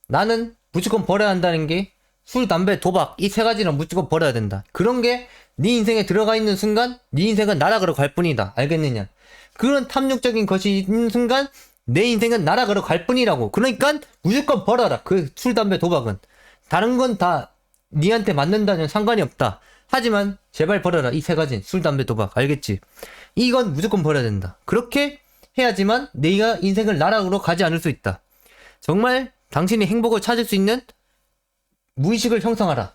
[SPEAKER 1] 나는 무조건 버려야 한다는 게 술, 담배, 도박 이 세 가지는 무조건 버려야 된다. 그런 게 네 인생에 들어가 있는 순간 네 인생은 나락으로 갈 뿐이다. 알겠느냐? 그런 탐욕적인 것이 있는 순간 내 인생은 나락으로 갈 뿐이라고. 그러니까 무조건 버려라. 그 술, 담배, 도박은. 다른 건 다 니한테 맞는다면 상관이 없다. 하지만 제발 버려라. 이 세 가지. 술, 담배, 도박. 알겠지? 이건 무조건 버려야 된다. 그렇게 해야지만 네가 인생을 나락으로 가지 않을 수 있다. 정말 당신이 행복을 찾을 수 있는 무의식을 형성하라.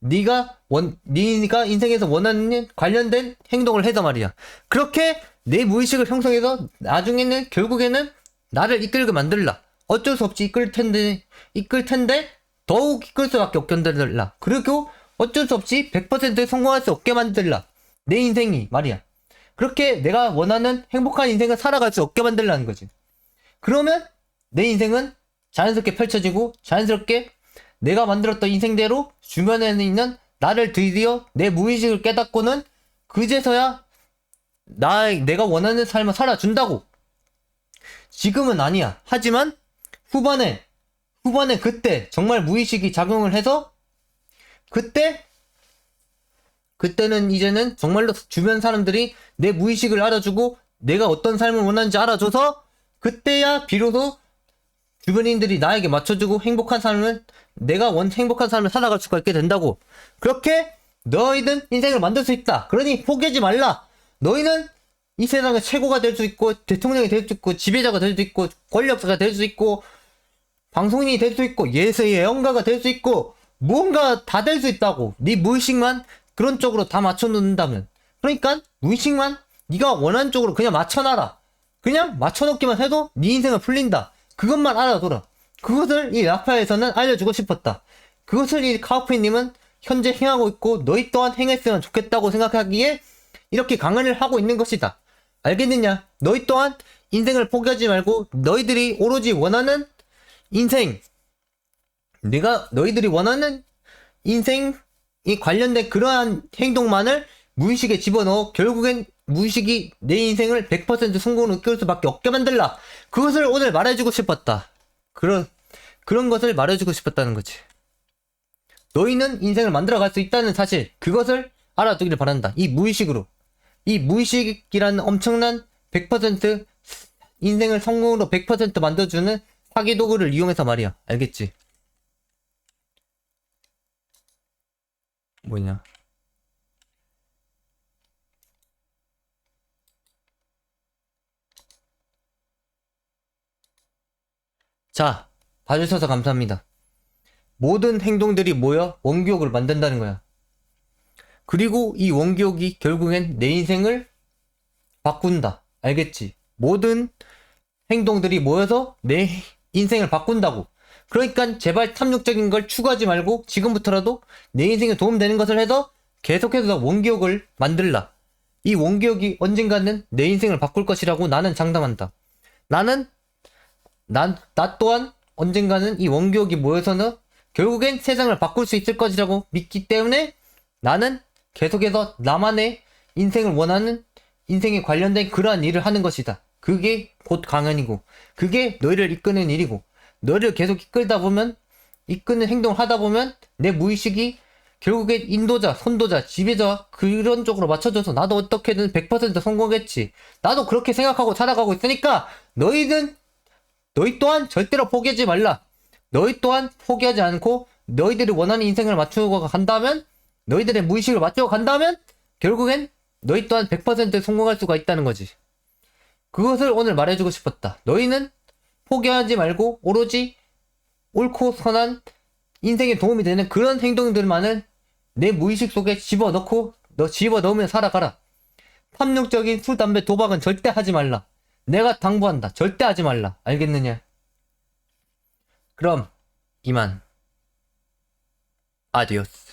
[SPEAKER 1] 네가 인생에서 원하는 관련된 행동을 해서 말이야. 그렇게 내 무의식을 형성해서 나중에는 결국에는 나를 이끌게 만들라. 어쩔 수 없이 이끌 텐데 더욱 이끌 수밖에 없게 만들라. 그리고 어쩔 수 없이 100% 성공할 수 없게 만들라. 내 인생이 말이야. 그렇게 내가 원하는 행복한 인생을 살아갈 수 없게 만들라는 거지. 그러면 내 인생은 자연스럽게 펼쳐지고 자연스럽게 내가 만들었던 인생대로 주변에 있는 나를 드디어 내 무의식을 깨닫고는 그제서야 내가 원하는 삶을 살아준다고. 지금은 아니야. 하지만 후반에 그때 정말 무의식이 작용을 해서 그때는 이제는 정말로 주변 사람들이 내 무의식을 알아주고 내가 어떤 삶을 원하는지 알아줘서 그때야 비로소 주변인들이 나에게 맞춰주고 행복한 삶을 살아갈 수가 있게 된다고. 그렇게 너희는 인생을 만들 수 있다. 그러니 포기하지 말라. 너희는 이 세상의 최고가 될 수 있고 대통령이 될 수 있고 지배자가 될 수 있고 권력자가 될 수 있고 방송인이 될 수 있고 예언가가 될 수 있고 무언가 다 될 수 있다고. 네 무의식만 그런 쪽으로 다 맞춰놓는다면. 그러니까 무의식만 네가 원하는 쪽으로 그냥 맞춰놔라. 그냥 맞춰놓기만 해도 네 인생은 풀린다. 그것만 알아둬라. 그것을 이 라파에서는 알려주고 싶었다. 그것을 이 카우프님은 현재 행하고 있고 너희 또한 행했으면 좋겠다고 생각하기에 이렇게 강연을 하고 있는 것이다. 알겠느냐? 너희 또한 인생을 포기하지 말고 너희들이 오로지 원하는 인생, 너희들이 원하는 인생이 관련된 그러한 행동만을 무의식에 집어넣어 결국엔 무의식이 내 인생을 100% 성공으로 이끌 수밖에 없게 만들라. 그것을 오늘 말해주고 싶었다. 그런 것을 말해주고 싶었다는 거지. 너희는 인생을 만들어갈 수 있다는 사실, 그것을 알아두기를 바란다. 이 무의식으로. 이 무의식이라는 엄청난 100% 인생을 성공으로 100% 만들어주는 사기 도구를 이용해서 말이야. 알겠지? 뭐냐? 자, 봐주셔서 감사합니다. 모든 행동들이 모여 원기옥을 만든다는 거야. 그리고 이 원기옥이 결국엔 내 인생을 바꾼다. 알겠지? 모든 행동들이 모여서 내 인생을 바꾼다고. 그러니까 제발 탐욕적인 걸 추구하지 말고 지금부터라도 내 인생에 도움되는 것을 해서 계속해서 원기옥을 만들라. 이 원기옥이 언젠가는 내 인생을 바꿀 것이라고 나는 장담한다. 나 또한 언젠가는 이 원기옥이 모여서는 결국엔 세상을 바꿀 수 있을 것이라고 믿기 때문에 나는 계속해서 나만의 인생을 원하는 인생에 관련된 그러한 일을 하는 것이다. 그게 곧 강연이고, 그게 너희를 이끄는 일이고, 너희를 계속 이끄는 행동을 하다 보면 내 무의식이 결국엔 인도자, 선도자, 지배자 그런 쪽으로 맞춰줘서 나도 어떻게든 100% 성공했지. 나도 그렇게 생각하고 살아가고 있으니까 너희 또한 절대로 포기하지 말라. 너희 또한 포기하지 않고 너희들이 원하는 인생을 맞추고 간다면, 너희들의 무의식을 맞추고 간다면 결국엔 너희 또한 100% 성공할 수가 있다는 거지. 그것을 오늘 말해주고 싶었다. 너희는 포기하지 말고 오로지 옳고 선한 인생에 도움이 되는 그런 행동들만을 내 무의식 속에 집어넣으며 살아가라. 탐욕적인 술, 담배, 도박은 절대 하지 말라. 내가 당부한다. 절대 하지 말라. 알겠느냐? 그럼 이만. 아디오스.